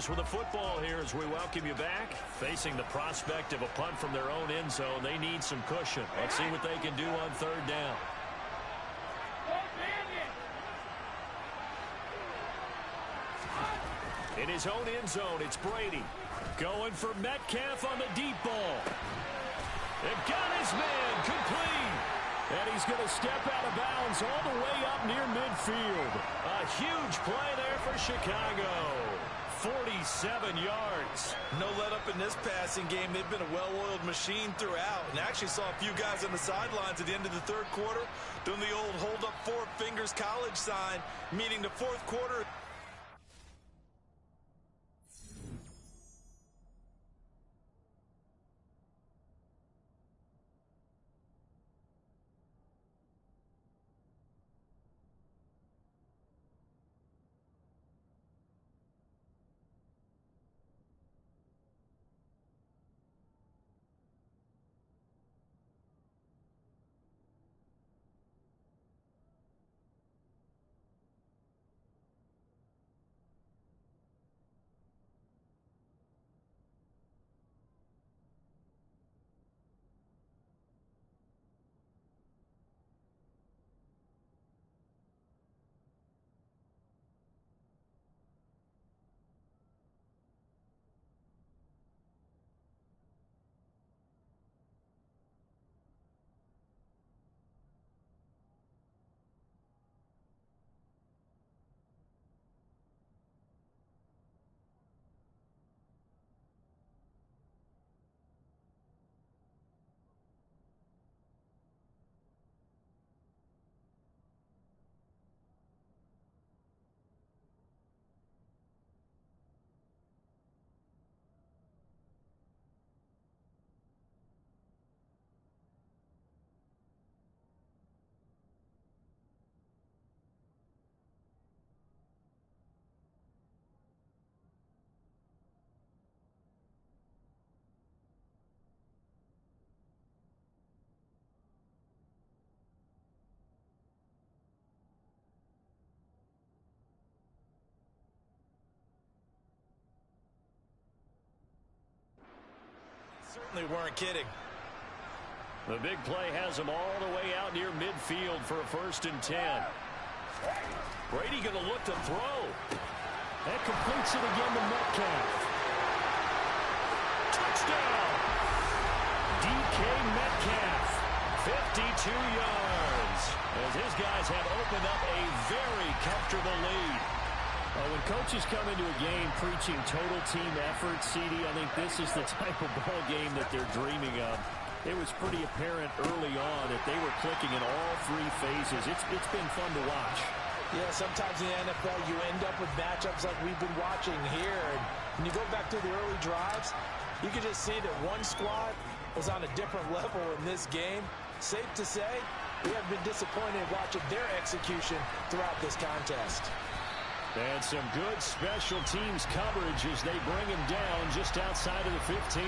With a football here as we welcome you back. Facing the prospect of a punt from their own end zone, they need some cushion. Let's see what they can do on 3rd down. In his own end zone, it's Brady. Going for Metcalf on the deep ball. And got his man complete. And he's going to step out of bounds all the way up near midfield. A huge play there for Chicago. 47 yards. No let up in this passing game. They've been a well-oiled machine throughout. And actually saw a few guys on the sidelines at the end of the 3rd quarter doing the old hold up 4 fingers college sign, meaning the 4th quarter. Certainly weren't kidding. The big play has him all the way out near midfield for a 1st and 10. Brady going to look to throw. That completes it again to Metcalf. Touchdown! DK Metcalf 52 yards, as his guys have opened up a very comfortable lead. Well, when coaches come into a game preaching total team effort, CD, I think this is the type of ball game that they're dreaming of. It was pretty apparent early on that they were clicking in all three phases. It's been fun to watch. Yeah, sometimes in the NFL you end up with matchups like we've been watching here. And when you go back to the early drives, you can just see that one squad was on a different level in this game. Safe to say, we have been disappointed watching their execution throughout this contest. And some good special teams coverage as they bring him down just outside of the 15.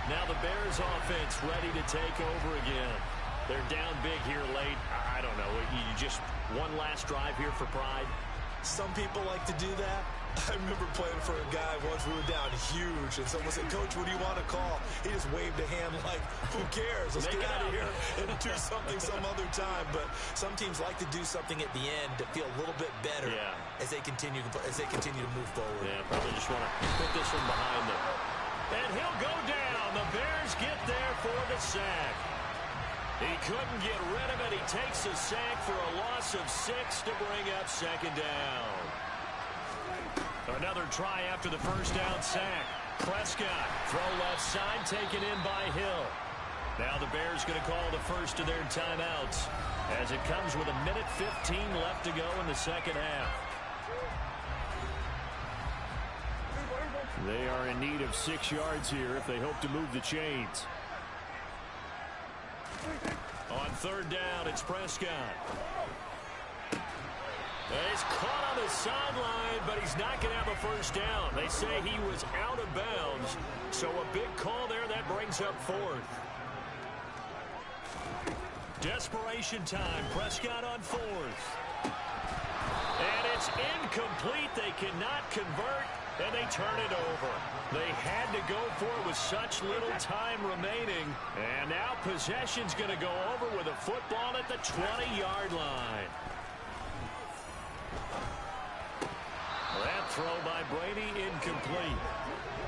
Now the Bears offense ready to take over again. They're down big here late. I don't know. You just one last drive here for pride. Some people like to do that. I remember playing for a guy once. We were down huge, and someone said, "Coach, what do you want to call?" He just waved a hand like, "Who cares? Let's get out of here and do something some other time." But some teams like to do something at the end to feel a little bit better as they continue to move forward. Yeah, probably just want to put this one behind them. And he'll go down. The Bears get there for the sack. He couldn't get rid of it. He takes a sack for a loss of 6 to bring up second down. Another try after the first down sack. Prescott, throw left side, taken in by Hill. Now the Bears going to call the first of their timeouts as it comes with 1:15 left to go in the second half. They are in need of 6 yards here if they hope to move the chains. On third down, it's Prescott. He's caught on the sideline, but he's not going to have a first down. They say he was out of bounds, so a big call there that brings up fourth. Desperation time. Prescott on fourth. And it's incomplete. They cannot convert, and they turn it over. They had to go for it with such little time remaining. And now possession's going to go over with a football at the 20-yard line. That throw by Brady incomplete.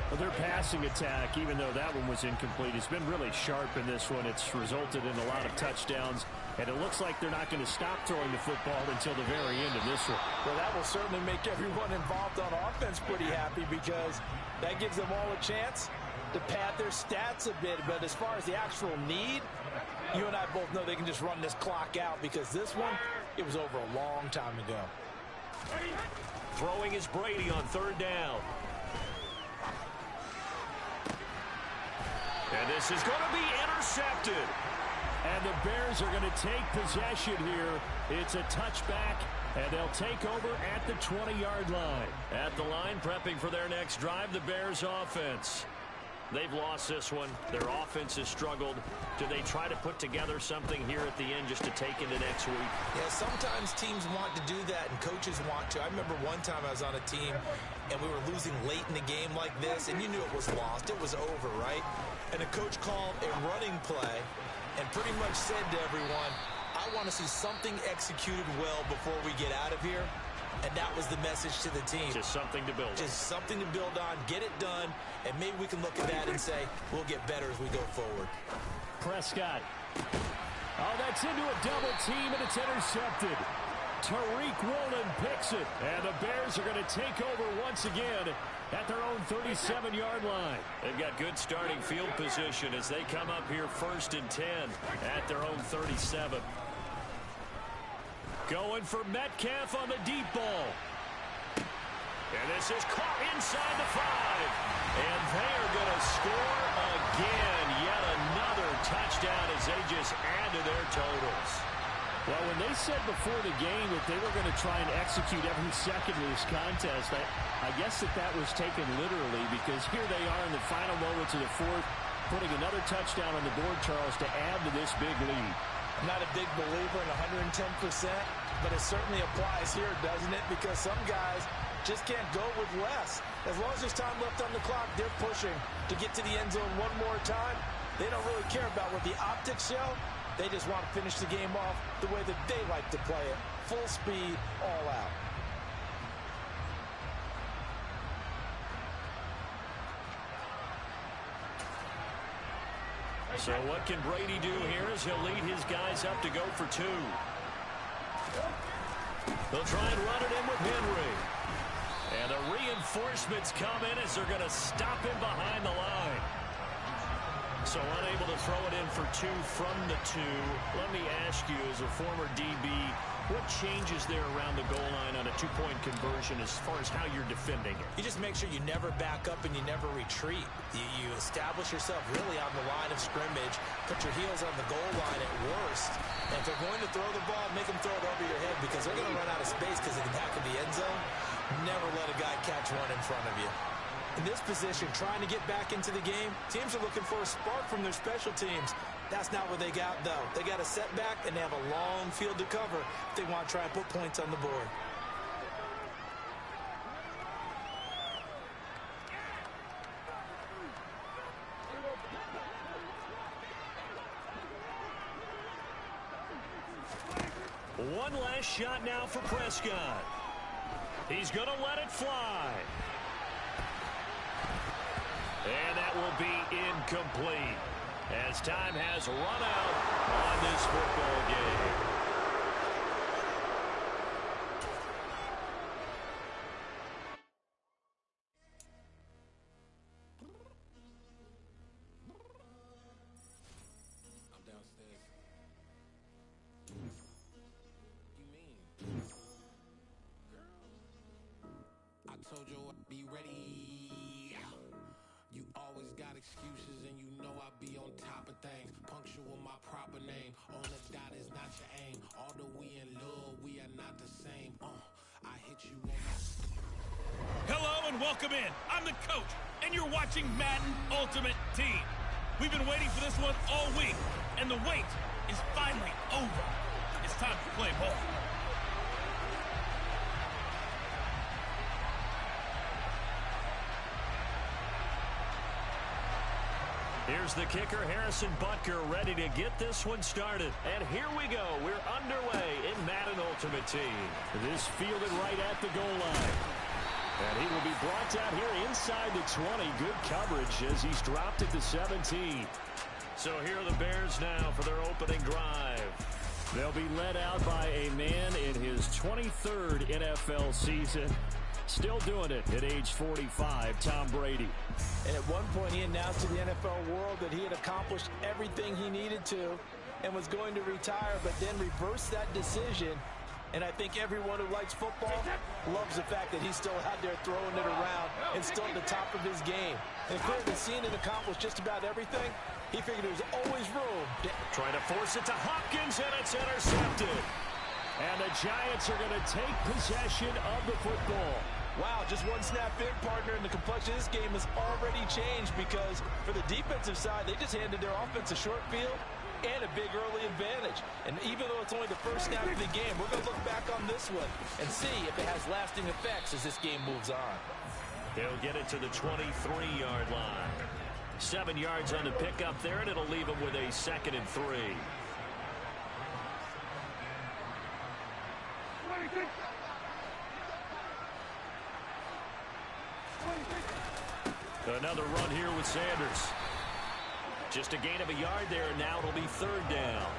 Well, their passing attack, even though that one was incomplete, has been really sharp in this one. It's resulted in a lot of touchdowns, and it looks like they're not going to stop throwing the football until the very end of this one. Well, that will certainly make everyone involved on offense pretty happy because that gives them all a chance to pad their stats a bit. But as far as the actual need, you and I both know they can just run this clock out because this one, it was over a long time ago. Throwing is Brady on third down. And this is going to be intercepted. And the Bears are going to take possession here. It's a touchback, and they'll take over at the 20-yard line. At the line, prepping for their next drive, the Bears offense. They've lost this one. Their offense has struggled. Do they try to put together something here at the end just to take into next week? Yeah, sometimes teams want to do that and coaches want to. I remember one time I was on a team and we were losing late in the game like this, and you knew it was lost. It was over, right? And the coach called a running play and pretty much said to everyone, I want to see something executed well before we get out of here. And that was the message to the team. Just something to build on. Just something to build on, get it done, and maybe we can look at that and say, we'll get better as we go forward. Prescott. Oh, that's into a double team, and it's intercepted. Tariq Woolen picks it, and the Bears are going to take over once again at their own 37-yard line. They've got good starting field position as they come up here 1st and 10 at their own 37. Going for Metcalf on the deep ball. And this is caught inside the 5. And they are going to score again. Yet another touchdown as they just add to their totals. Well, when they said before the game that they were going to try and execute every second of this contest, I guess that was taken literally, because here they are in the final moments of the fourth, putting another touchdown on the board, Charles, to add to this big lead. I'm not a big believer in 110%, but it certainly applies here, doesn't it? Because some guys just can't go with less. As long as there's time left on the clock, they're pushing to get to the end zone one more time. They don't really care about what the optics show. They just want to finish the game off the way that they like to play it. Full speed, all out. So what can Brady do here as he'll lead his guys up to go for two? They'll try and run it in with Henry. And the reinforcements come in as they're going to stop him behind the line. So unable to throw it in for two from the two. Let me ask you, as a former DB, what changes there around the goal line on a two-point conversion as far as how you're defending it? You just make sure you never back up and you never retreat. You establish yourself really on the line of scrimmage, put your heels on the goal line at worst, and if they're going to throw the ball, make them throw it over your head because they're going to run out of space because of the back of the end zone. Never let a guy catch one in front of you. In this position, trying to get back into the game, teams are looking for a spark from their special teams. That's not what they got, though. They got a setback, and they have a long field to cover if they want to try and put points on the board. One last shot now for Prescott. He's going to let it fly. And that will be incomplete as time has run out on this football game. I'm downstairs. You mean? Girl, I told you I'd be ready. You always got excuses and you know I be on top of things. Punctual my proper name. On the dot is not your aim. Although we in love, we are not the same. I hit you on my... Hello and welcome in. I'm the coach, and you're watching Madden Ultimate Team. We've been waiting for this one all week, and the wait is finally over. It's time to play ball. Here's the kicker, Harrison Butker, ready to get this one started. And here we go. We're underway in Madden Ultimate Team. This fielded right at the goal line. And he will be brought down here inside the 20. Good coverage as he's dropped it to 17. So here are the Bears now for their opening drive. They'll be led out by a man in his 23rd NFL season. Still doing it at age 45, Tom Brady. And at one point, he announced to the NFL world that he had accomplished everything he needed to and was going to retire, but then reversed that decision. And I think everyone who likes football loves the fact that he's still out there throwing it around and still at the top of his game. And clearly seen and accomplished just about everything. He figured there was always room. Trying to force it to Hopkins, and it's intercepted. And the Giants are going to take possession of the football. Wow, just one snap in, partner, and the complexion of this game has already changed because for the defensive side, they just handed their offense a short field and a big early advantage. And even though it's only the first snap of the game, we're going to look back on this one and see if it has lasting effects as this game moves on. They'll get it to the 23-yard line. 7 yards on the pickup there, and it'll leave them with a 2nd and 3. Another run here with Sanders. Just a gain of a yard there, and now it'll be 3rd down.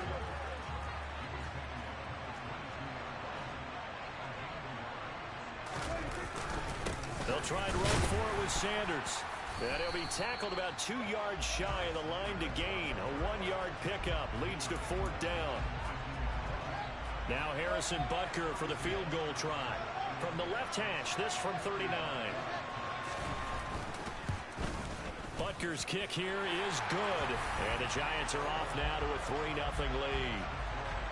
They'll try and run for it with Sanders. And he'll be tackled about 2 yards shy of the line to gain. A 1-yard pickup leads to 4th down. Now Harrison Butker for the field goal try. From the left hash, this from 39. Butker's kick here is good. And the Giants are off now to a 3-0 lead.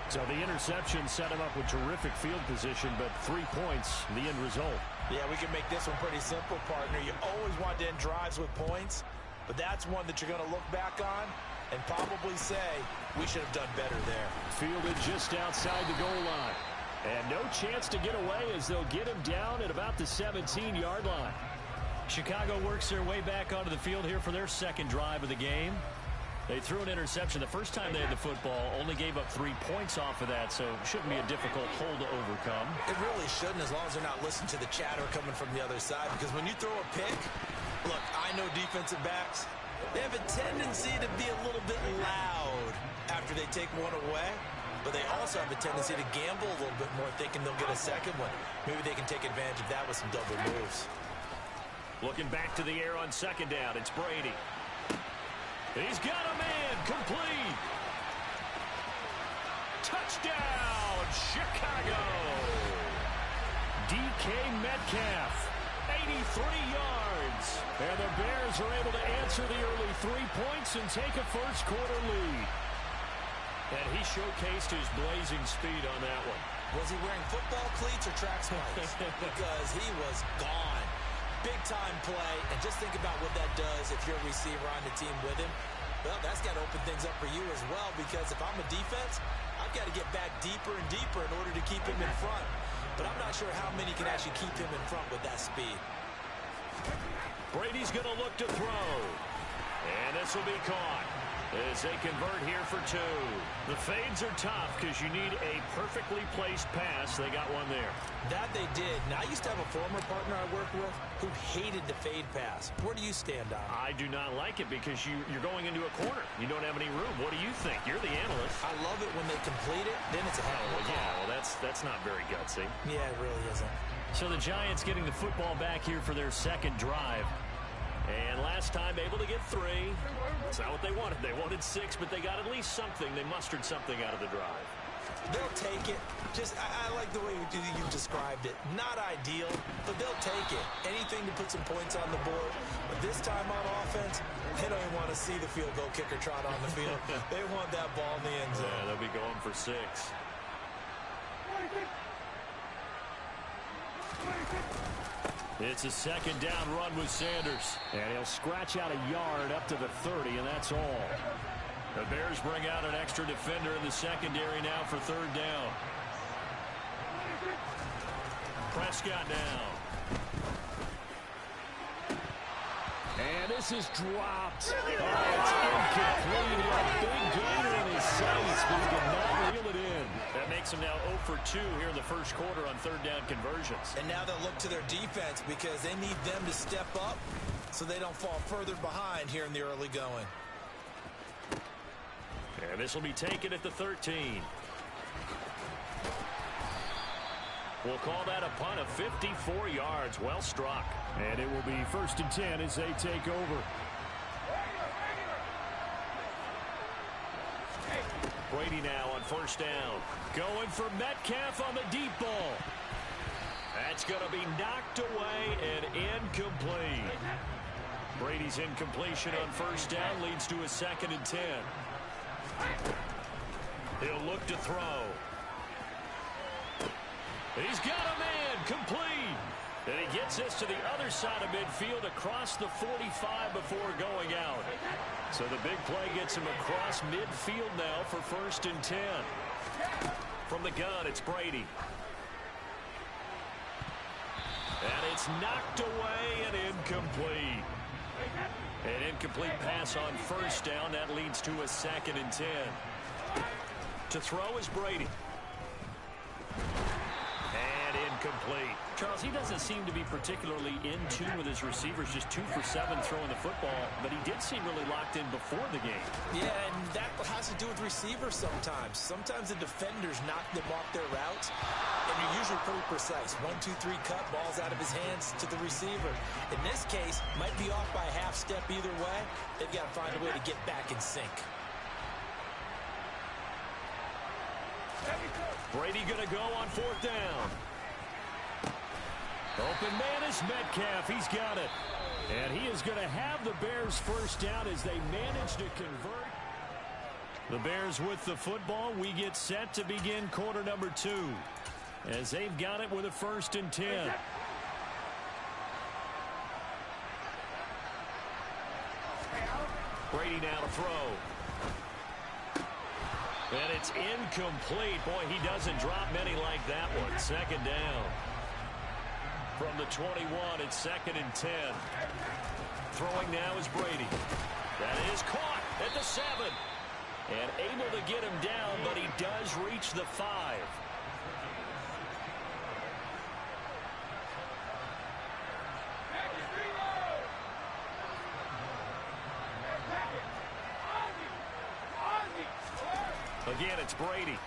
So the interception set him up with terrific field position, but 3 points, the end result. Yeah, we can make this one pretty simple, partner. You always want to end drives with points, but that's one that you're going to look back on and probably say, we should have done better there. Fielded just outside the goal line. And no chance to get away as they'll get him down at about the 17-yard line. Chicago works their way back onto the field here for their 2nd drive of the game. They threw an interception the first time they had the football, only gave up 3 points off of that, so it shouldn't be a difficult hole to overcome. It really shouldn't, as long as they're not listening to the chatter coming from the other side, because when you throw a pick, look, I know defensive backs, They have a tendency to be a little bit loud after they take one away, but they also have a tendency to gamble a little bit more, thinking they'll get a second one. Maybe they can take advantage of that with some double moves. Looking back to the air on second down, it's Brady. He's got a man, complete. Touchdown, Chicago. DK Metcalf, 83 yards. And the Bears are able to answer the early 3 points and take a first quarter lead. And he showcased his blazing speed on that one. Was he wearing football cleats or track spikes? Because he was gone. Big-time play, and just think about what that does if you're a receiver on the team with him. Well, that's got to open things up for you as well, because if I'm a defense, I've got to get back deeper and deeper in order to keep him in front. But I'm not sure how many can actually keep him in front with that speed. Brady's going to look to throw. And this will be caught as they convert here for 2. The fades are tough because you need a perfectly placed pass. They got one there. That they did. Now, I used to have a former partner I worked with who hated the fade pass. Where do you stand on it? I do not like it because you're going into a corner. You don't have any room. What do you think? You're the analyst. I love it when they complete it. Then it's a hell of a call. Yeah, well, that's not very gutsy. Yeah, it really isn't. So the Giants getting the football back here for their second drive. And last time able to get 3. It's not what they wanted. They wanted 6, but they got at least something. They mustered something out of the drive. They'll take it. I like the way you described it. Not ideal, but they'll take it. Anything to put some points on the board. But this time on offense, they don't even want to see the field goal kicker trot on the field. They want that ball in the end zone. Yeah, they'll be going for 6. It's a second down run with Sanders. And he'll scratch out a yard up to the 30, and that's all. The Bears bring out an extra defender in the secondary now for third down. Prescott now. And this is dropped. Oh, it's incomplete. A big gainer in his sights, but he did not reel it in. That makes him now 0 for 2 here in the first quarter on third down conversions. And now they'll look to their defense because they need them to step up so they don't fall further behind here in the early going. And this will be taken at the 13. We'll call that a punt of 54 yards. Well struck. And it will be 1st and 10 as they take over. Brady now on 1st down. Going for Metcalf on the deep ball. That's going to be knocked away and incomplete. Brady's incompletion on 1st down leads to a 2nd and 10. He'll look to throw. He's got a man, complete. And he gets this to the other side of midfield across the 45 before going out. So the big play gets him across midfield now for 1st and 10. From the gun, it's Brady. And it's knocked away and incomplete. An incomplete pass on 1st down. That leads to a 2nd and 10. To throw is Brady. And incomplete. Charles, he doesn't seem to be particularly in tune with his receivers, just 2 for 7 throwing the football, but he did seem really locked in before the game. Yeah, and that has to do with receivers sometimes. Sometimes the defenders knock them off their routes, and you're usually pretty precise. 1, 2, 3 cut, balls out of his hands to the receiver. In this case, might be off by a half step either way. They've got to find a way to get back in sync. Brady going to go on 4th down. Open man is Metcalf. He's got it. And he is going to have the Bears 1st down as they manage to convert. The Bears with the football. We get set to begin quarter number 2 as they've got it with a 1st and 10. Brady now to throw. And it's incomplete. Boy, he doesn't drop many like that one. 2nd down. From the 21, it's 2nd and 10. Throwing now is Brady. That is caught at the 7. And able to get him down, but he does reach the 5. Again, it's Brady.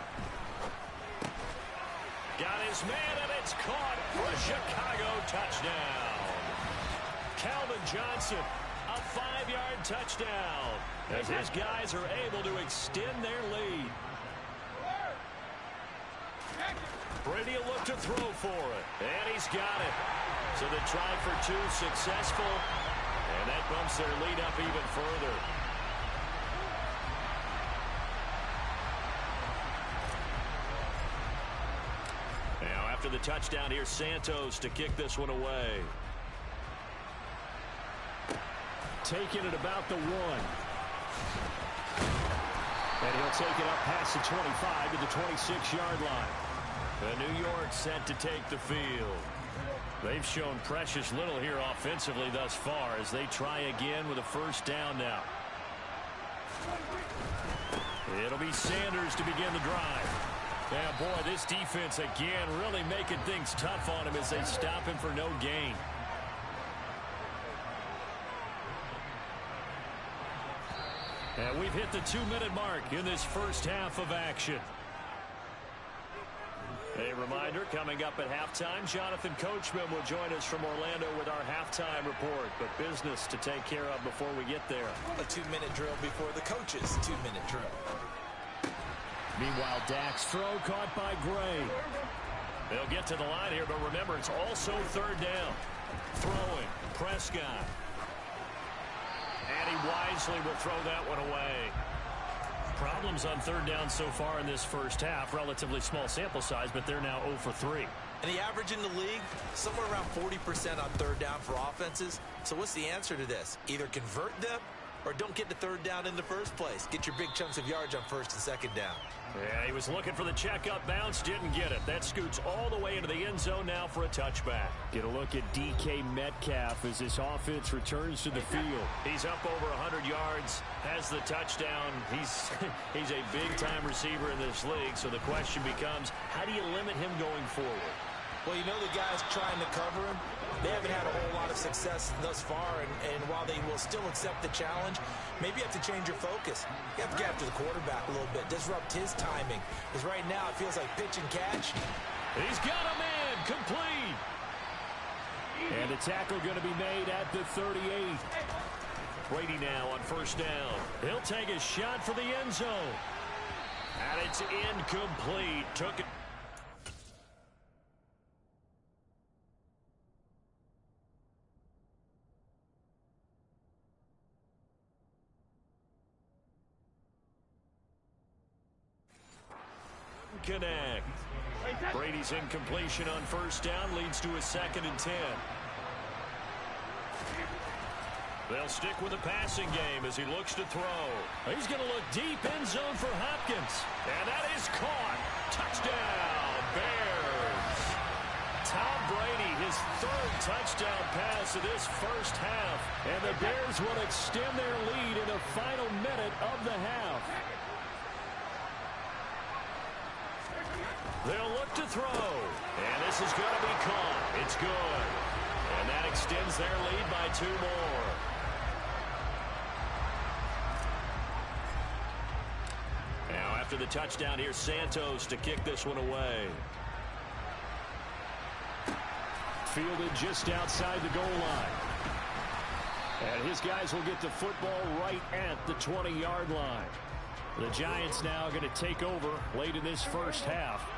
Got his man, and it's caught for a Chicago touchdown. Calvin Johnson, a 5-yard touchdown, as his guys are able to extend their lead. Brady will look to throw for it, and he's got it. So the try for 2 successful, and that bumps their lead up even further. Now after the touchdown, here's Santos to kick this one away. Taking it about the 1. And he'll take it up past the 25 to the 26-yard line. The New York set to take the field. They've shown precious little here offensively thus far as they try again with a first down now. It'll be Sanders to begin the drive. Yeah, boy, this defense again really making things tough on him as they stop him for no gain. And we've hit the 2-minute mark in this first half of action. A reminder, coming up at halftime, Jonathan Coachman will join us from Orlando with our halftime report. But business to take care of before we get there. A 2-minute drill before the coach's 2-minute drill. Meanwhile, Dak's throw caught by Gray. They'll get to the line here, but remember, it's also third down. Throwing, Prescott. And he wisely will throw that one away. Problems on third down so far in this first half. Relatively small sample size, but they're now 0 for 3. And the average in the league, somewhere around 40% on third down for offenses. So what's the answer to this? Either convert them or don't get to third down in the first place. Get your big chunks of yards on first and second down. Yeah, he was looking for the checkup bounce, didn't get it. That scoots all the way into the end zone now for a touchback. Get a look at DK Metcalf as this offense returns to the field. He's up over 100 yards, has the touchdown. He's a big-time receiver in this league, so the question becomes, how do you limit him going forward? Well, you know the guys trying to cover him, they haven't had a whole lot of success thus far, and while they will still accept the challenge, maybe you have to change your focus. You have to get after the quarterback a little bit, disrupt his timing, because right now it feels like pitch and catch. He's got a man, complete. And the tackle going to be made at the 38. Brady now on first down. He'll take a shot for the end zone. And it's incomplete. Took it. Connect. Brady's incompletion on first down leads to a 2nd and 10. They'll stick with the passing game as he looks to throw. He's going to look deep end zone for Hopkins. And that is caught. Touchdown, Bears. Tom Brady, his 3rd touchdown pass of this first half. And the Bears will extend their lead in the final minute of the half. They'll look to throw. And this is going to be caught. It's good. And that extends their lead by 2 more. Now after the touchdown, here's Santos to kick this one away. Fielded just outside the goal line. And his guys will get the football right at the 20-yard line. The Giants now going to take over late in this first half.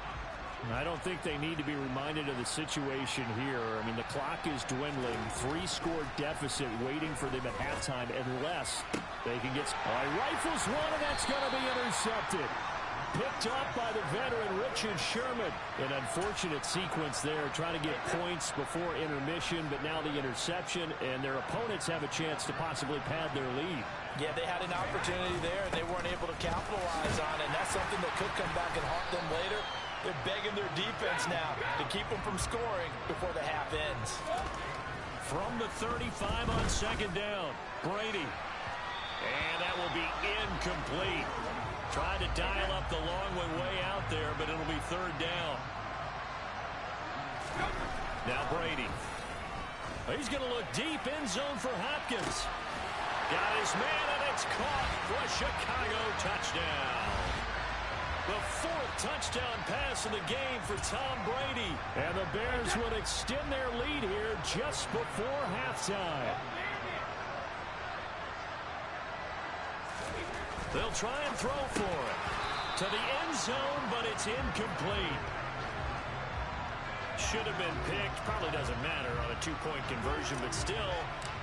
I don't think they need to be reminded of the situation here. I mean, the clock is dwindling. 3-score deficit waiting for them at halftime unless they can get... rifles one, and that's going to be intercepted. Picked up by the veteran Richard Sherman. An unfortunate sequence there, trying to get points before intermission, but now the interception, and their opponents have a chance to possibly pad their lead. Yeah, they had an opportunity there, and they weren't able to capitalize on it, and that's something that could come back and haunt them later. They're begging their defense now to keep them from scoring before the half ends. From the 35 on second down, Brady. And that will be incomplete. Tried to dial up the long one way out there, but it'll be third down. Now Brady. He's going to look deep end zone for Hopkins. Got his man, and it's caught for a Chicago touchdown. The fourth touchdown pass of the game for Tom Brady. And the Bears will extend their lead here just before halftime. They'll try and throw for it. To the end zone, but it's incomplete. Should have been picked. Probably doesn't matter on a two-point conversion, but still,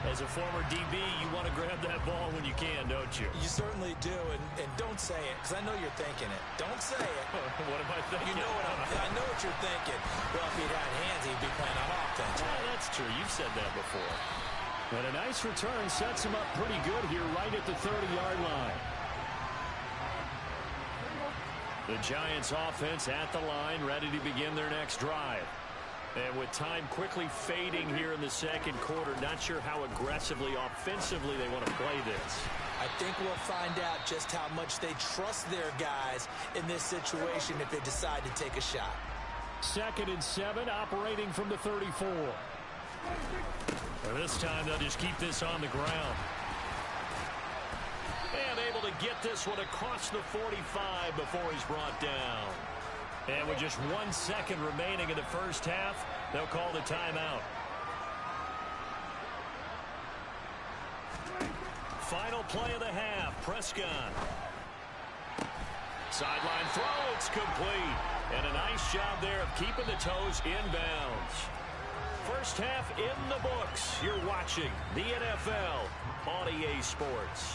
as a former DB, you want to grab that ball when you can, don't you? You certainly do, and don't say it, because I know you're thinking it. Don't say it. What am I thinking? You know I know what you're thinking. Well, if he'd had hands, he'd be playing on offense. Yeah, that's true. You've said that before. And a nice return sets him up pretty good here right at the 30-yard line. The Giants offense at the line, ready to begin their next drive. And with time quickly fading here in the second quarter, not sure how aggressively, offensively they want to play this. I think we'll find out just how much they trust their guys in this situation if they decide to take a shot. 2nd and 7, operating from the 34. This time they'll just keep this on the ground. And able to get this one across the 45 before he's brought down. And with just 1 second remaining in the first half, they'll call the timeout. Final play of the half, Prescott. Sideline throw, it's complete. And a nice job there of keeping the toes inbounds. First half in the books. You're watching the NFL on EA Sports.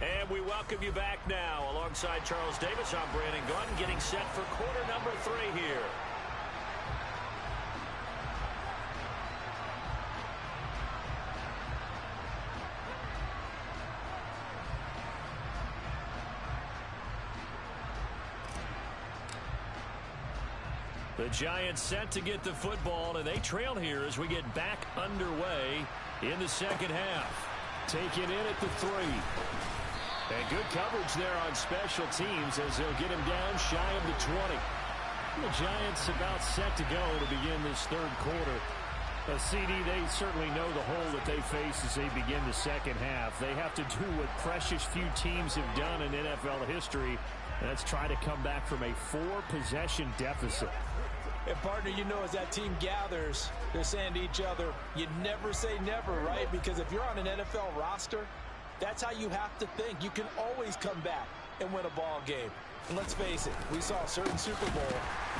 And we welcome you back now. Alongside Charles Davis, I'm Brandon Gunn, getting set for quarter number 3 here. The Giants set to get the football, and they trail here as we get back underway in the second half. Taken in at the 3. And good coverage there on special teams as they'll get him down shy of the 20. The Giants about set to go to begin this third quarter. CD, they certainly know the hole that they face as they begin the second half. They have to do what precious few teams have done in NFL history. That's try to come back from a 4-possession deficit. And, partner, you know, as that team gathers, they're saying to each other, you never say never, right? Because if you're on an NFL roster, that's how you have to think. You can always come back and win a ball game. And let's face it, we saw a certain Super Bowl,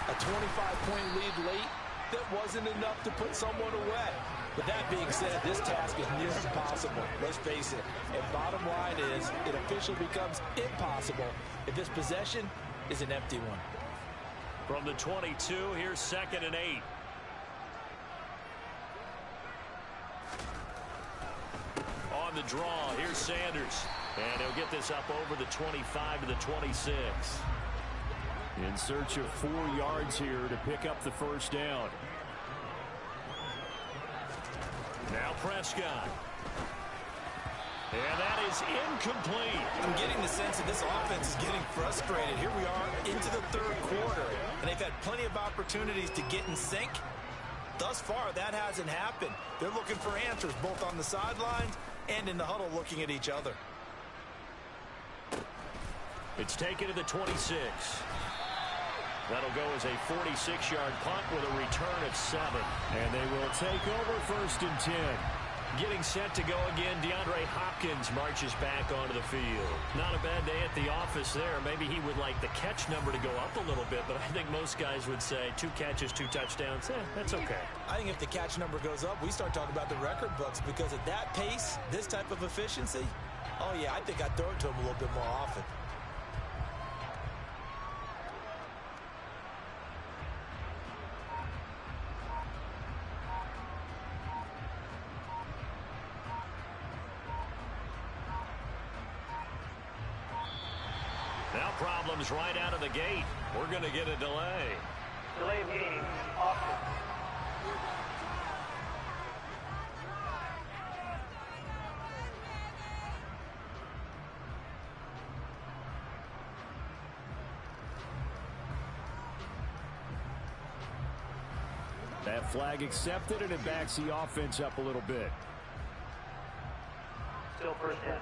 a 25-point lead late, that wasn't enough to put someone away. But that being said, this task is near impossible. Let's face it. And bottom line is, it officially becomes impossible if this possession is an empty one. From the 22, here's 2nd and 8. On the draw, here's Sanders. And he'll get this up over the 25 to the 26. In search of 4 yards here to pick up the first down. Now Prescott. And that is incomplete. I'm getting the sense that this offense is getting frustrated. Here we are into the third quarter, and they've had plenty of opportunities to get in sync. Thus far, that hasn't happened. They're looking for answers both on the sidelines and in the huddle looking at each other. It's taken to the 26. That'll go as a 46-yard punt with a return of 7. And they will take over 1st and 10. Getting set to go again, DeAndre Hopkins marches back onto the field. Not a bad day at the office there. Maybe he would like the catch number to go up a little bit, but I think most guys would say 2 catches, 2 touchdowns. That's okay. I think if the catch number goes up, we start talking about the record books, because at that pace, this type of efficiency, oh yeah, I think I'd throw it to him a little bit more often. Now problems right out of the gate. We're going to get a delay. Delay of game, Austin. That flag accepted, and it backs the offense up a little bit. Still first down.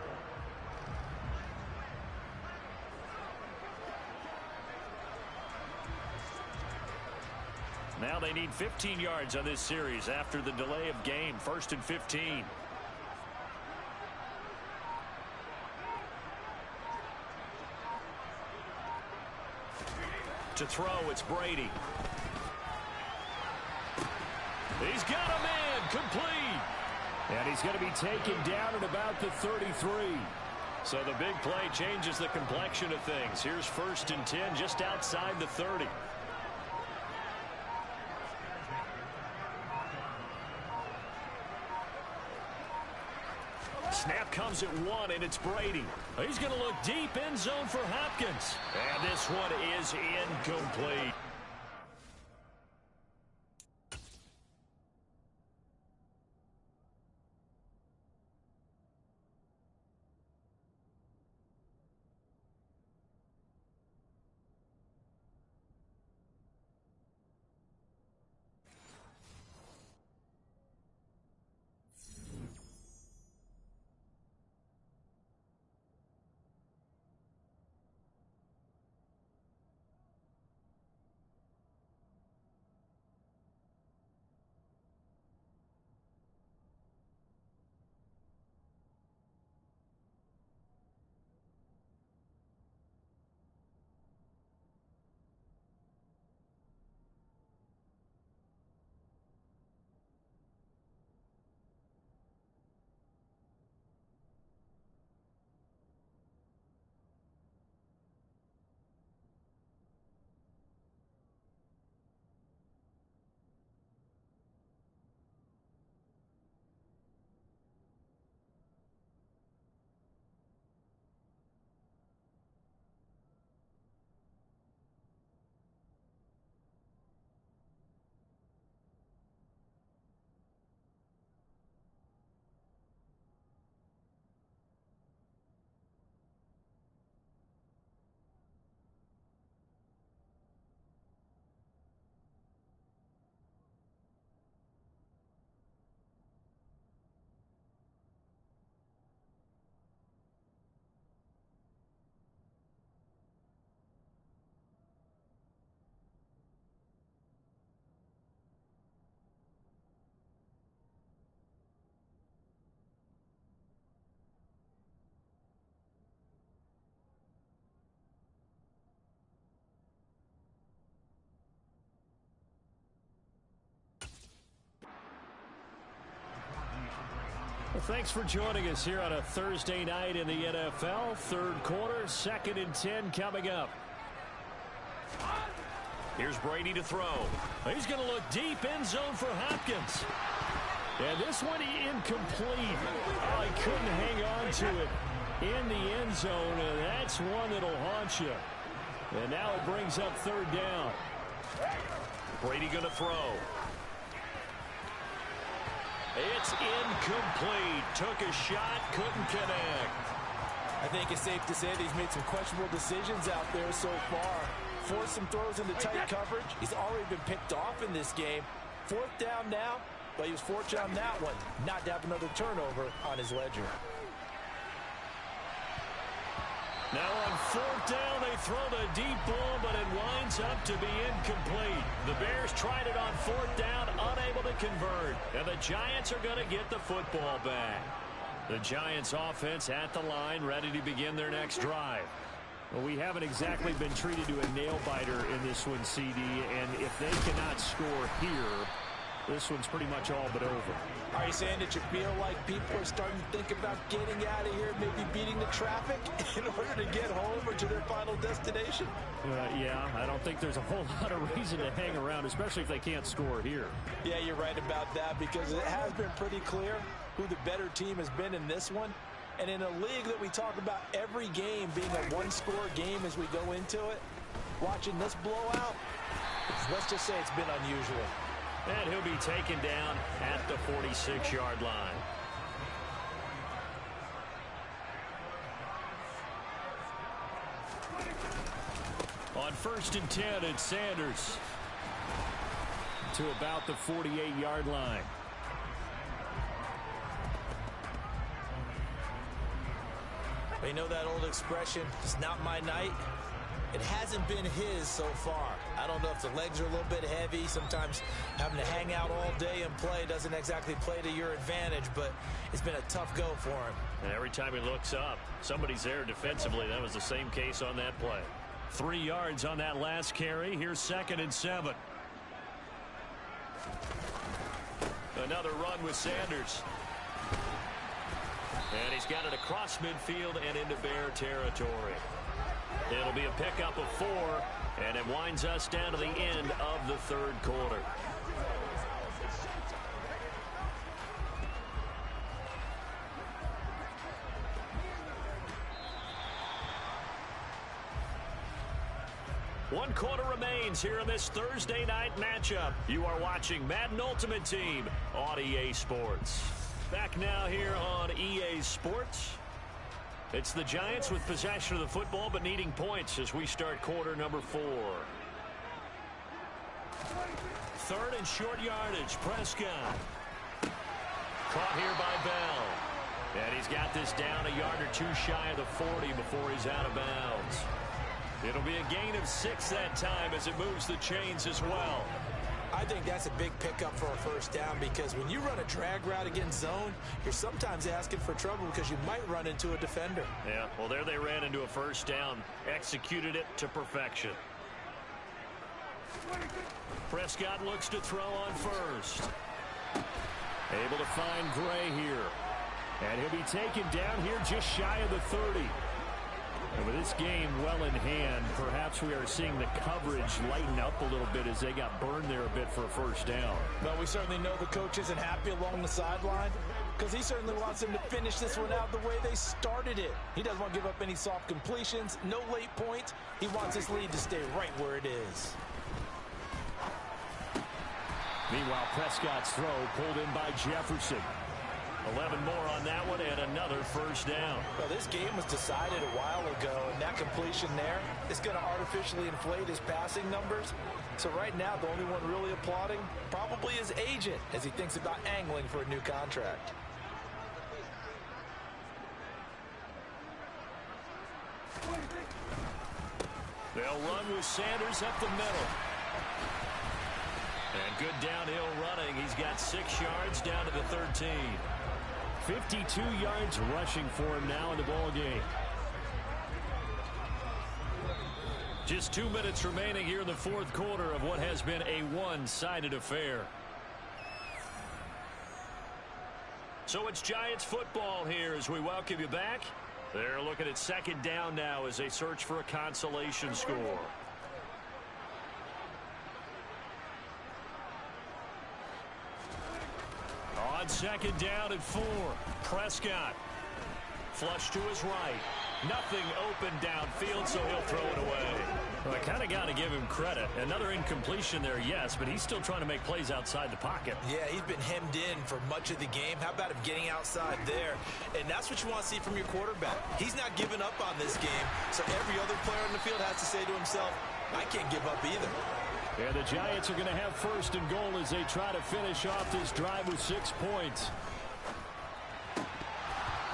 Now they need 15 yards on this series after the delay of game. 1st and 15. To throw, it's Brady. He's got a man, complete. And he's going to be taken down at about the 33. So the big play changes the complexion of things. Here's 1st and 10 just outside the 30. Snap comes at 1, and it's Brady. He's going to look deep, end zone for Hopkins. And this one is incomplete. Well, thanks for joining us here on a Thursday night in the NFL. 3rd quarter, 2nd and 10 coming up. Here's Brady to throw. He's going to look deep, end zone for Hopkins. And this one incomplete. Oh, he couldn't hang on to it in the end zone, and that's one that'll haunt you. And now it brings up 3rd down. Brady going to throw. It's incomplete. Took a shot, couldn't connect. I think it's safe to say that he's made some questionable decisions out there so far. Forced some throws into tight coverage. He's already been picked off in this game. 4th down now, but he was fortunate on that one not to have another turnover on his ledger. Now on fourth down, they throw the deep ball, but it winds up to be incomplete. The Bears tried it on fourth down, unable to convert. And the Giants are going to get the football back. The Giants offense at the line, ready to begin their next drive. Well, we haven't exactly been treated to a nail-biter in this one, CD, and if they cannot score here, this one's pretty much all but over. Are you saying that you feel like people are starting to think about getting out of here, maybe beating the traffic in order to get home or to their final destination? Yeah, I don't think there's a whole lot of reason to hang around, especially if they can't score here. Yeah, you're right about that, because it has been pretty clear who the better team has been in this one. And in a league that we talk about every game being a one-score game as we go into it, watching this blowout, let's just say it's been unusual. And he'll be taken down at the 46-yard line. On 1st and 10, it's Sanders to about the 48-yard line. You know that old expression, it's not my night? It hasn't been his so far. I don't know if the legs are a little bit heavy. Sometimes having to hang out all day and play doesn't exactly play to your advantage, but it's been a tough go for him. And every time he looks up, somebody's there defensively. That was the same case on that play. 3 yards on that last carry. Here's 2nd and 7. Another run with Sanders. And he's got it across midfield and into Bear territory. It'll be a pickup of 4, and it winds us down to the end of the third quarter. One quarter remains here in this Thursday night matchup. You are watching Madden Ultimate Team on EA Sports. Back now here on EA Sports. It's the Giants with possession of the football, but needing points as we start quarter number 4. 3rd and short yardage. Prescott. Caught here by Bell. And he's got this down a yard or 2 shy of the 40 before he's out of bounds. It'll be a gain of 6 that time as it moves the chains as well. I think that's a big pickup for a first down, because when you run a drag route against zone, you're sometimes asking for trouble because you might run into a defender. Yeah, well, there they ran into a first down, executed it to perfection. Prescott looks to throw on first. Able to find Gray here. And he'll be taken down here just shy of the 30. And with this game well in hand, perhaps we are seeing the coverage lighten up a little bit as they got burned there a bit for a first down. Well, we certainly know the coach isn't happy along the sideline, because he certainly wants them to finish this one out the way they started it. He doesn't want to give up any soft completions, no late points. He wants his lead to stay right where it is. Meanwhile, Prescott's throw pulled in by Jefferson. 11 more on that one and another first down. Well, this game was decided a while ago, and that completion there is going to artificially inflate his passing numbers. So right now, the only one really applauding probably his agent as he thinks about angling for a new contract. They'll run with Sanders up the middle. And good downhill running. He's got 6 yards down to the 13. 52 yards rushing for him now in the ball game. Just 2 minutes remaining here in the fourth quarter of what has been a one-sided affair. So it's Giants football here as we welcome you back. They're looking at 2nd down now as they search for a consolation score. On 2nd down and 4, Prescott. Flush to his right. Nothing open downfield, so he'll throw it away. Well, I kind of got to give him credit. Another incompletion there, yes, but he's still trying to make plays outside the pocket. Yeah, he's been hemmed in for much of the game. How about him getting outside there? And that's what you want to see from your quarterback. He's not giving up on this game, so every other player on the field has to say to himself, I can't give up either. And the Giants are going to have 1st and goal as they try to finish off this drive with 6 points.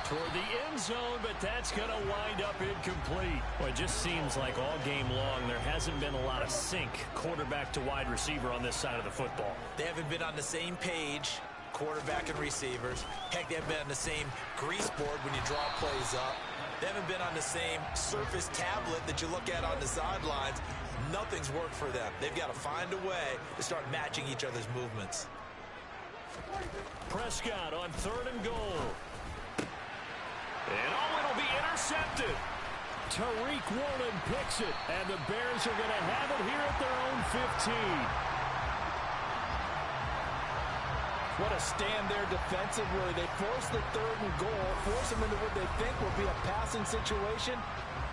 Toward the end zone, but that's going to wind up incomplete. Well, it just seems like all game long there hasn't been a lot of sync quarterback to wide receiver on this side of the football. They haven't been on the same page, quarterback and receivers. Heck, they haven't been on the same grease board when you draw plays up. They haven't been on the same surface tablet that you look at on the sidelines. Nothing's worked for them. They've got to find a way to start matching each other's movements. Prescott on 3rd and goal. And it'll be intercepted. Tariq Woolen picks it, and the Bears are going to have it here at their own 15. What a stand there defensively. They force the 3rd and goal, force them into what they think will be a passing situation,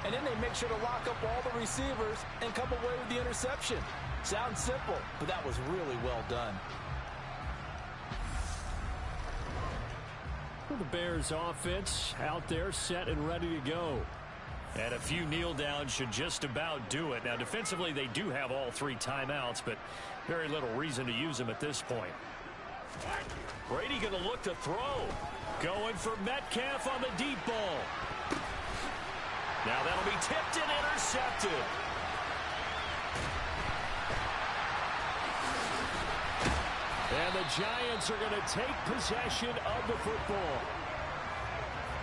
and then they make sure to lock up all the receivers and come away with the interception. Sounds simple, but that was really well done. The Bears offense out there set and ready to go. And a few kneel downs should just about do it. Now, defensively, they do have all 3 timeouts, but very little reason to use them at this point. Brady going to look to throw. Going for Metcalf on the deep ball. Now that'll be tipped and intercepted. And the Giants are going to take possession of the football.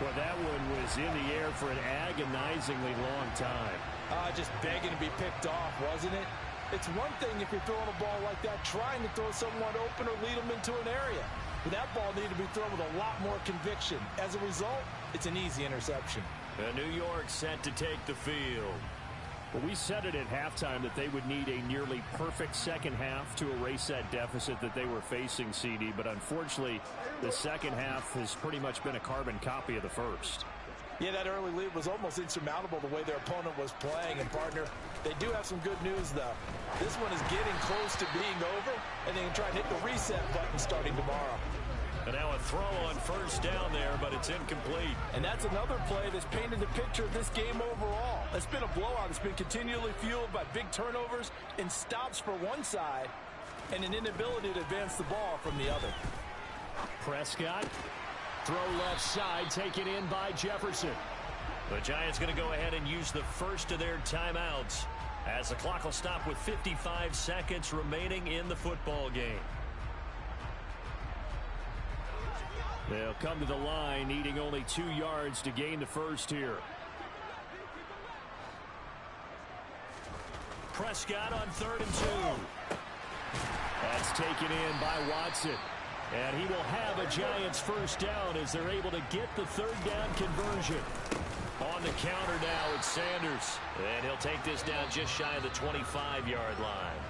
Well, that one was in the air for an agonizingly long time. Just begging to be picked off, wasn't it? It's one thing if you're throwing a ball like that, trying to throw someone open or lead them into an area. But that ball needed to be thrown with a lot more conviction. As a result, it's an easy interception. And New York set to take the field. Well, we said it at halftime that they would need a nearly perfect second half to erase that deficit that they were facing, CD. But unfortunately, the second half has pretty much been a carbon copy of the first. Yeah, that early lead was almost insurmountable the way their opponent was playing. And, partner, they do have some good news, though. This one is getting close to being over, and they can try and hit the reset button starting tomorrow. And now a throw on 1st down there, but it's incomplete. And that's another play that's painted the picture of this game overall. It's been a blowout. It's been continually fueled by big turnovers and stops for one side and an inability to advance the ball from the other. Prescott, throw left side, taken in by Jefferson. The Giants going to go ahead and use the first of their timeouts as the clock will stop with 55 seconds remaining in the football game. They'll come to the line, needing only 2 yards to gain the first here. Prescott on 3rd and 2. That's taken in by Watson. And he will have a Giants first down as they're able to get the 3rd down conversion. On the counter now, it's Sanders. And he'll take this down just shy of the 25-yard line.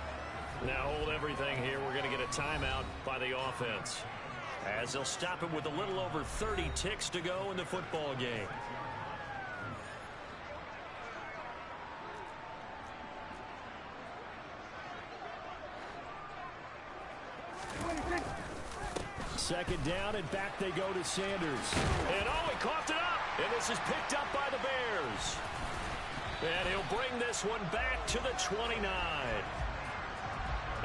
Now hold everything here. We're going to get a timeout by the offense, as they'll stop it with a little over 30 ticks to go in the football game. Second down, and back they go to Sanders. And he coughed it up. And this is picked up by the Bears. And he'll bring this one back to the 29.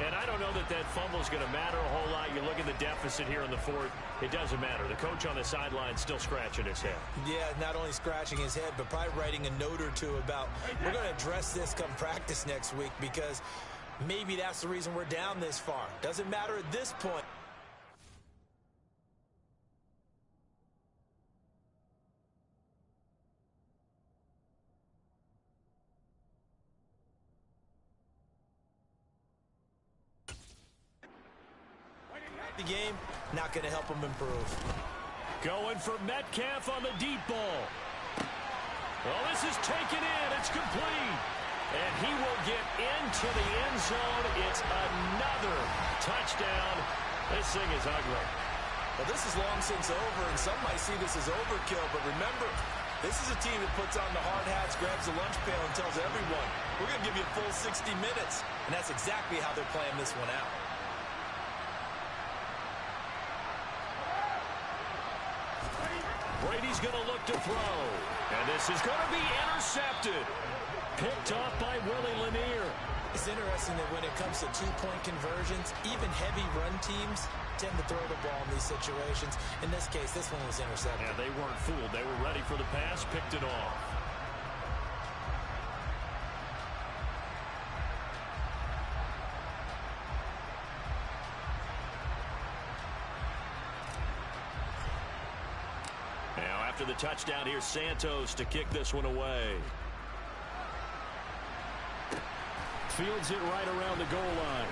And I don't know that that fumble is going to matter a whole lot. You look at the deficit here in the 4th. It doesn't matter. The coach on the sideline still scratching his head. Yeah, not only scratching his head, but probably writing a note or two about, we're going to address this come practice next week, because maybe that's the reason we're down this far. Doesn't matter at this point. The game, not going to help them improve. Going for Metcalf on the deep ball. Well, this is taken in. It's complete. And he will get into the end zone. It's another touchdown. This thing is ugly. Well, this is long since over, and some might see this as overkill. But remember, this is a team that puts on the hard hats, grabs the lunch pail, and tells everyone, we're going to give you a full 60 minutes. And that's exactly how they're playing this one out. Brady's going to look to throw. And this is going to be intercepted. Picked off by Willie Lanier. It's interesting that when it comes to two-point conversions, even heavy run teams tend to throw the ball in these situations. In this case, this one was intercepted. Yeah, they weren't fooled. They were ready for the pass, picked it off. Now, after the touchdown, here's Santos to kick this one away. Fields it right around the goal line.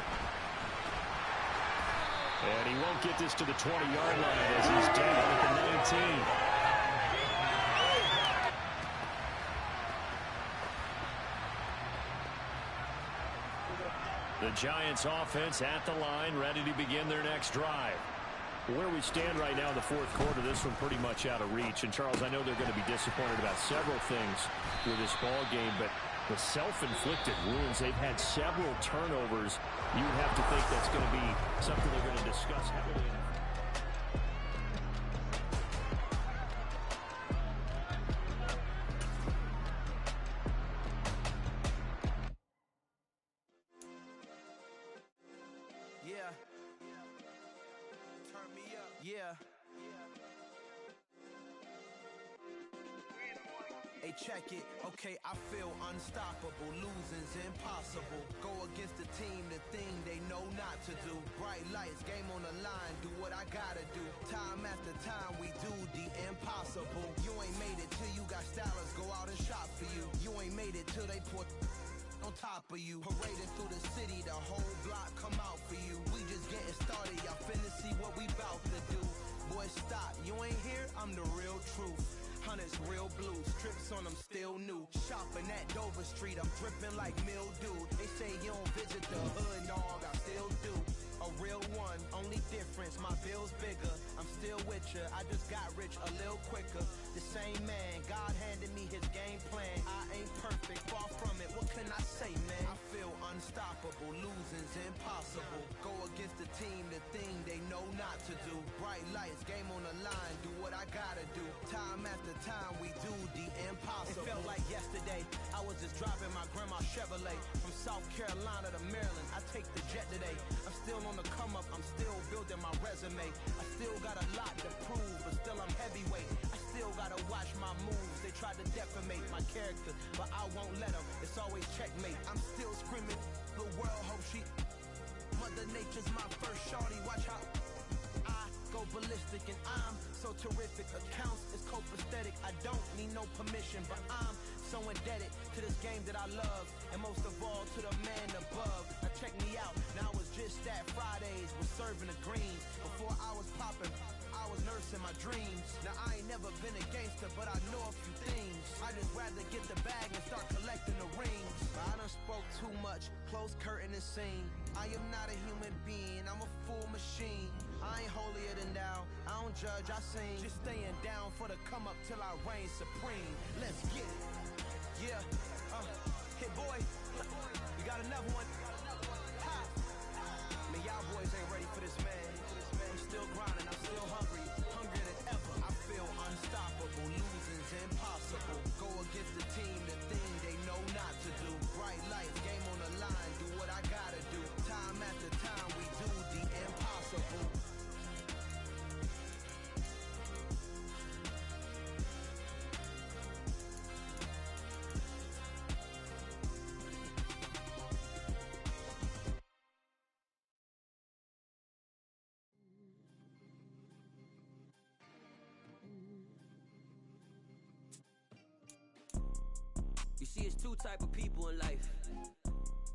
And he won't get this to the 20-yard line as he's down at the 19. The Giants offense at the line, ready to begin their next drive. Where we stand right now in the fourth quarter, this one pretty much out of reach. And, Charles, I know they're going to be disappointed about several things with this ball game, but the self-inflicted wounds, they've had several turnovers. You would have to think that's going to be something they're going to discuss heavily. Yeah. Turn me up. Yeah. Hey, check it. Okay, I feel unstoppable. Losing's impossible. Go against the team, the thing they know not to do. Bright lights, game on the line. Do what I gotta do. Time after time, we do the impossible. You ain't made it till you got stylers go out and shop for you. You ain't made it till they put on top of you. Parading through the city, the whole block come out for you. We just getting started. Y'all finna see what we bout to do. Boy, stop. You ain't here? I'm the real truth. Hunters real blue, strips on them still new. Shopping at Dover Street, I'm dripping like mildew. They say you don't visit the hood, dog, I still do. A real one, only difference, my bill's bigger. I'm still with ya, I just got rich a little quicker. The same man, God handed me his game plan. I ain't perfect, far from it, what can I say, man? I feel unstoppable, losing's impossible. Go against the team, the thing they know not to do. Bright lights, game on the line, do what I gotta do. Time after time, we do the impossible. It felt like yesterday, I was just driving my grandma's Chevrolet. From South Carolina to Maryland, I take the jet today. I'm still on the come up, I'm still building my resume. I still got a lot to prove, but still I'm heavyweight. I still gotta watch my moves. They tried to defamate my character, but I won't let them. It's always checkmate. I'm still screaming, the world hope she... Mother Nature's my first shorty, watch how I go ballistic and I'm so terrific. Accounts is copacetic, I don't need no permission, but I'm so indebted to this game that I love, and most of all to the man above. Now check me out, now it was just that Fridays was serving the greens. Before I was popping, I was nursing my dreams. Now I ain't never been a gangster, but I know a few things. I just rather get the bag and start collecting the rings. But I done spoke too much, close curtain and scene. I am not a human being, I'm a full machine. I ain't holier than thou, I don't judge, I sing. Just staying down for the come up till I reign supreme. Let's get it. Yeah, hit boy, we got another one. Ha. Man, y'all boys ain't ready for this, man. I'm still grinding, I'm still hungry, hungrier than ever. I feel unstoppable, losing's impossible. Go against the team, the thing they know not to do. Bright lights, game on the line, do what I gotta do. Time after time, we do the impossible. You see, it's two type of people in life.